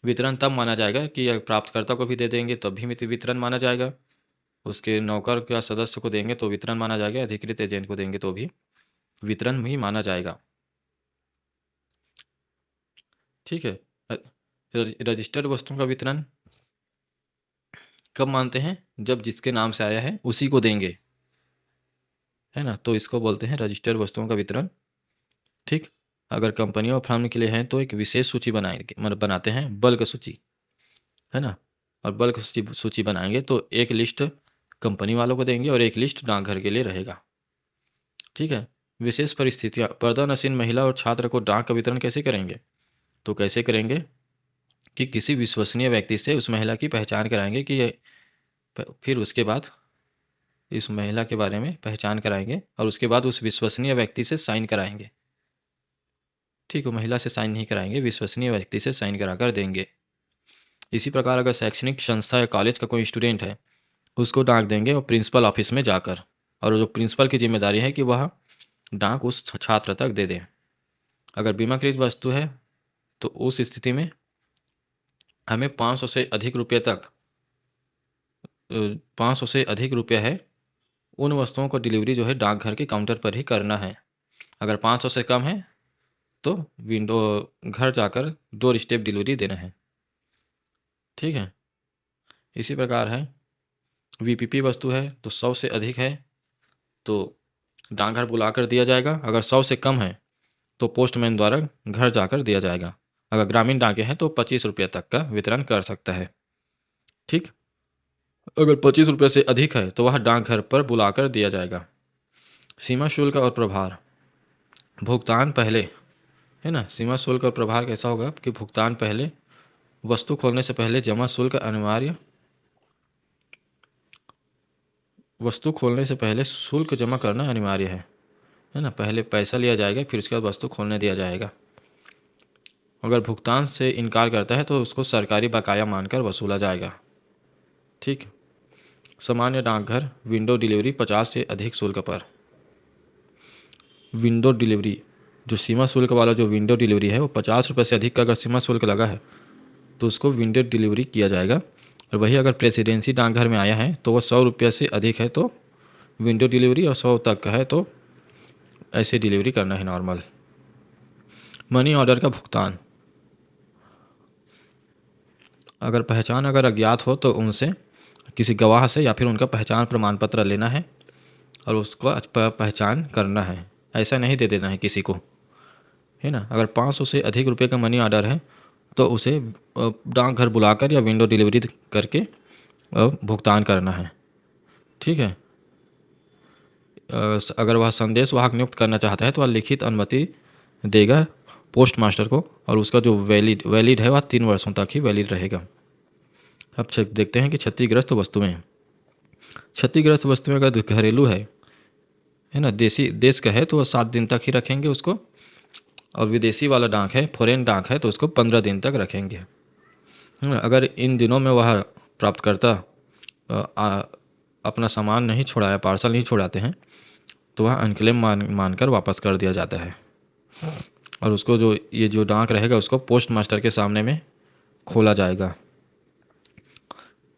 वितरण तब माना जाएगा कि प्राप्तकर्ता को भी दे देंगे तब भी वितरण माना जाएगा, उसके नौकर या सदस्य को देंगे तो वितरण माना जाएगा, अधिकृत एजेंट को देंगे तो भी वितरण भी माना जाएगा। ठीक है। रजिस्टर्ड वस्तुओं का वितरण कब मानते हैं? जब जिसके नाम से आया है उसी को देंगे, है ना। तो इसको बोलते हैं रजिस्टर्ड वस्तुओं का वितरण। ठीक, अगर कंपनियों और फर्म के लिए हैं तो एक विशेष सूची बनाएंगे, मतलब बनाते हैं बल्क सूची, है ना। और बल्क सूची बनाएंगे तो एक लिस्ट कंपनी वालों को देंगे और एक लिस्ट डाकघर के लिए रहेगा। ठीक है। विशेष परिस्थितियाँ, पर्दा नशीन महिला और छात्र को डाक का वितरण कैसे करेंगे? तो कैसे करेंगे कि किसी विश्वसनीय व्यक्ति से उस महिला की पहचान कराएंगे कि ये, फिर उसके बाद इस महिला के बारे में पहचान कराएंगे और उसके बाद उस विश्वसनीय व्यक्ति से साइन कराएंगे। ठीक है, महिला से साइन नहीं कराएंगे, विश्वसनीय व्यक्ति से साइन करा कर देंगे। इसी प्रकार अगर शैक्षणिक संस्था या कॉलेज का कोई स्टूडेंट है उसको डाक देंगे और प्रिंसिपल ऑफिस में जाकर, और जो प्रिंसिपल की जिम्मेदारी है कि वह डाक उस छात्र तक दे दें। अगर बीमाकृत वस्तु है तो उस स्थिति में हमें 500 से अधिक रुपये तक 500 से अधिक रुपया है उन वस्तुओं को डिलीवरी जो है डाकघर के काउंटर पर ही करना है। अगर 500 से कम है तो विंडो घर जाकर डोर स्टेप डिलीवरी देना है। ठीक है, इसी प्रकार है वीपीपी वस्तु है तो 100 से अधिक है तो डाकघर बुला कर दिया जाएगा। अगर 100 से कम है तो पोस्टमैन द्वारा घर जाकर दिया जाएगा। अगर ग्रामीण डाकें हैं तो 25 रुपये तक का वितरण कर सकता है। ठीक, अगर 25 रुपये से अधिक है तो वह डाकघर पर बुलाकर दिया जाएगा। सीमा शुल्क और प्रभार। भुगतान पहले, है ना, सीमा शुल्क और प्रभार कैसा होगा कि भुगतान पहले, वस्तु खोलने से पहले जमा शुल्क अनिवार्य, वस्तु खोलने से पहले शुल्क जमा करना अनिवार्य है ना। पहले पैसा लिया जाएगा, फिर उसके बाद वस्तु खोलने दिया जाएगा। अगर भुगतान से इनकार करता है तो उसको सरकारी बकाया मानकर वसूला जाएगा। ठीक, सामान्य डाकघर विंडो डिलीवरी 50 से अधिक शुल्क पर। विंडो डिलीवरी, जो सीमा शुल्क वाला जो विंडो डिलीवरी है वो 50 रुपये से अधिक का अगर सीमा शुल्क लगा है तो उसको विंडो डिलीवरी किया जाएगा। और वही अगर प्रेसिडेंसी डाकघर में आया है तो वह 100 रुपये से अधिक है तो विंडो डिलीवरी, और 100 तक का है तो ऐसे डिलीवरी करना है नॉर्मल। मनी ऑर्डर का भुगतान, अगर पहचान अगर अज्ञात हो तो उनसे किसी गवाह से या फिर उनका पहचान प्रमाण पत्र लेना है और उसको पहचान करना है, ऐसा नहीं दे देना है किसी को, है ना। अगर 500 से अधिक रुपए का मनी ऑर्डर है तो उसे डाकघर बुलाकर या विंडो डिलीवरी करके भुगतान करना है। ठीक है, अगर वह संदेश वाहक नियुक्त करना चाहता है तो वह लिखित अनुमति देगा पोस्ट मास्टर को, और उसका जो वैलिड है वह 3 वर्षों तक ही वैलिड रहेगा। अब देखते हैं कि क्षतिग्रस्त वस्तुएं। क्षतिग्रस्त वस्तुएं अगर घरेलू है ना, देसी देश का है तो वह 7 दिन तक ही रखेंगे उसको, और विदेशी वाला डाक है, फॉरेन डाक है, तो उसको 15 दिन तक रखेंगे, है ना। अगर इन दिनों में वह प्राप्तकर्ता अपना सामान नहीं छोड़ाया, पार्सल नहीं छोड़ाते हैं, तो वह अनक्लेम मानकर वापस कर दिया जाता है, और उसको जो ये जो डाक रहेगा उसको पोस्ट मास्टर के सामने में खोला जाएगा।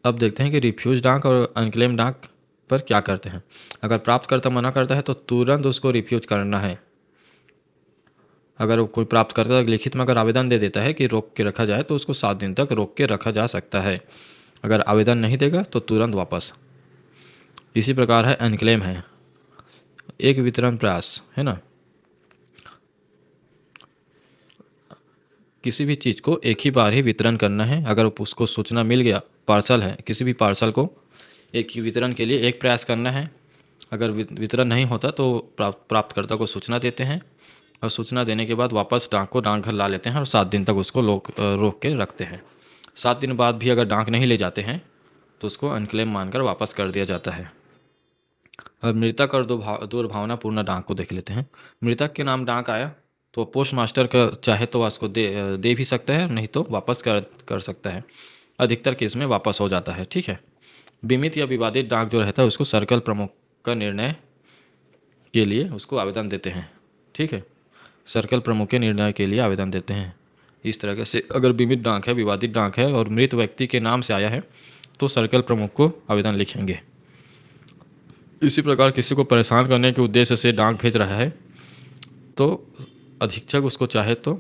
अब देखते हैं कि रिफ्यूज डाक और अनक्लेम डाक पर क्या करते हैं। अगर प्राप्तकर्ता मना करता है तो तुरंत उसको रिफ्यूज करना है। अगर कोई प्राप्तकर्ता लिखित में अगर आवेदन दे देता है कि रोक के रखा जाए तो उसको 7 दिन तक रोक के रखा जा सकता है। अगर आवेदन नहीं देगा तो तुरंत वापस। इसी प्रकार है अनक्लेम है, एक वितरण प्रयास, है ना। किसी भी चीज़ को एक ही बार ही वितरण करना है। अगर उसको सूचना मिल गया, पार्सल है, किसी भी पार्सल को एक ही वितरण के लिए एक प्रयास करना है। अगर वितरण नहीं होता तो प्राप्तकर्ता को सूचना देते हैं, और सूचना देने के बाद वापस डाक को डाकघर ला लेते हैं और 7 दिन तक उसको रोक के रखते हैं। 7 दिन बाद भी अगर डाक नहीं ले जाते हैं तो उसको अनक्लेम मानकर वापस कर दिया जाता है। अब मृतक और दुर्भावनापूर्ण डाक को देख लेते हैं। मृतक के नाम डाक आया तो पोस्ट मास्टर का चाहे तो उसको दे भी सकता है, नहीं तो वापस कर सकता है। अधिकतर केस में वापस हो जाता है। ठीक है, बीमित या विवादित डाक जो रहता है उसको सर्कल प्रमुख का निर्णय के लिए उसको आवेदन देते हैं। ठीक है, सर्कल प्रमुख के निर्णय के लिए आवेदन देते हैं। इस तरह से अगर बीमित डाक है, विवादित डाक है और मृत व्यक्ति के नाम से आया है तो सर्कल प्रमुख को आवेदन लिखेंगे। इसी प्रकार किसी को परेशान करने के उद्देश्य से डाक भेज रहा है तो अधीक्षक उसको चाहे तो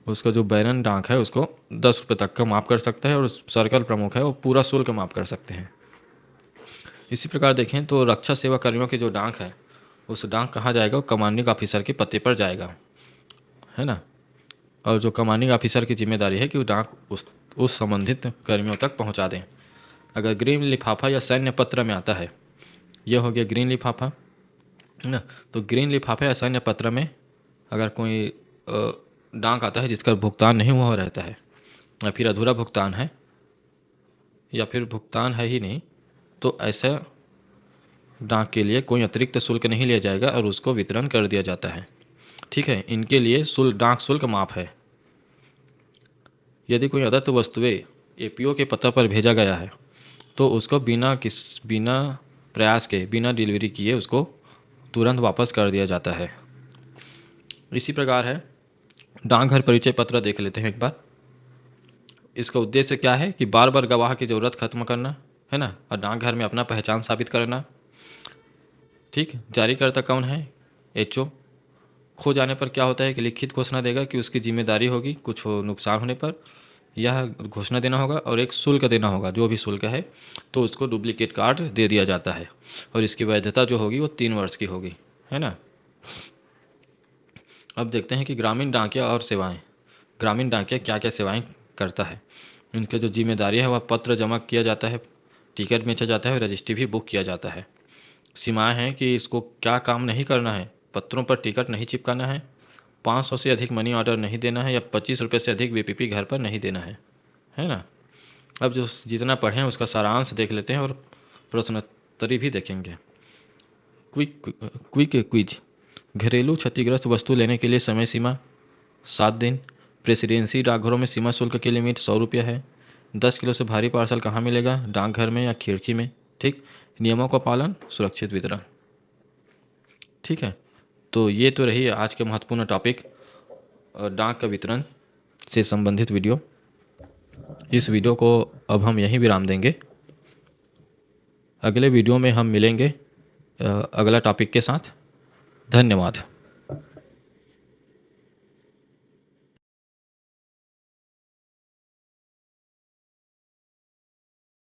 उसका जो बैरन डाक है उसको 10 रुपये तक का माफ़ कर सकता है, और सर्कल प्रमुख है वो पूरा शुल्क माफ़ कर सकते हैं। इसी प्रकार देखें तो रक्षा सेवा कर्मियों की जो डाक है उस डाक कहाँ जाएगा, वो कमांडिंग ऑफिसर के पते पर जाएगा, है ना। और जो कमांडिंग ऑफिसर की जिम्मेदारी है कि वो डाक उस संबंधित कर्मियों तक पहुँचा दें। अगर ग्रीन लिफाफा या सैन्य पत्र में आता है, यह हो गया ग्रीन लिफाफा, है ना। तो ग्रीन लिफाफा या सैन्य पत्र में अगर कोई डाक आता है जिसका भुगतान नहीं हुआ रहता है, या फिर अधूरा भुगतान है, या फिर भुगतान है ही नहीं, तो ऐसा डाक के लिए कोई अतिरिक्त शुल्क नहीं लिया जाएगा और उसको वितरण कर दिया जाता है। ठीक है, इनके लिए डाक शुल्क माफ़ है। यदि कोई अदत्त वस्तुएं एपीओ के पता पर भेजा गया है तो उसको बिना प्रयास के, बिना डिलीवरी किए उसको तुरंत वापस कर दिया जाता है। इसी प्रकार है डाकघर परिचय पत्र, देख लेते हैं एक बार। इसका उद्देश्य क्या है कि बार बार गवाह की ज़रूरत खत्म करना, है ना, और डाकघर में अपना पहचान साबित करना। ठीक, जारीकर्ता कौन है, एचओ। खो जाने पर क्या होता है कि लिखित घोषणा देगा कि उसकी जिम्मेदारी होगी, कुछ नुकसान होने पर यह घोषणा देना होगा, और एक शुल्क देना होगा, जो भी शुल्क है, तो उसको डुप्लीकेट कार्ड दे दिया जाता है, और इसकी वैधता जो होगी वो 3 वर्ष की होगी, है ना। अब देखते हैं कि ग्रामीण डाकिया और सेवाएं। ग्रामीण डाकिया क्या क्या सेवाएं करता है। इनकी जो जिम्मेदारी है वह पत्र जमा किया जाता है, टिकट बेचा जाता है और रजिस्ट्री भी बुक किया जाता है। सीमाएं हैं कि इसको क्या काम नहीं करना है। पत्रों पर टिकट नहीं चिपकाना है, 500 से अधिक मनी ऑर्डर नहीं देना है या 25 रुपये से अधिक बीपीपी घर पर नहीं देना है ना। अब जो जितना पढ़ें उसका सारांश देख लेते हैं और प्रश्नोत्तरी भी देखेंगे। Quick quick quiz. घरेलू क्षतिग्रस्त वस्तु लेने के लिए समय सीमा 7 दिन। प्रेसिडेंसी डाकघरों में सीमा शुल्क की लिमिट 100 रुपया है। 10 किलो से भारी पार्सल कहाँ मिलेगा, डाकघर में या खिड़की में। ठीक, नियमों का पालन, सुरक्षित वितरण। ठीक है, तो ये तो रही आज के महत्वपूर्ण टॉपिक, डाक का वितरण से संबंधित वीडियो। इस वीडियो को अब हम यहीं विराम देंगे। अगले वीडियो में हम मिलेंगे अगला टॉपिक के साथ। धन्यवाद।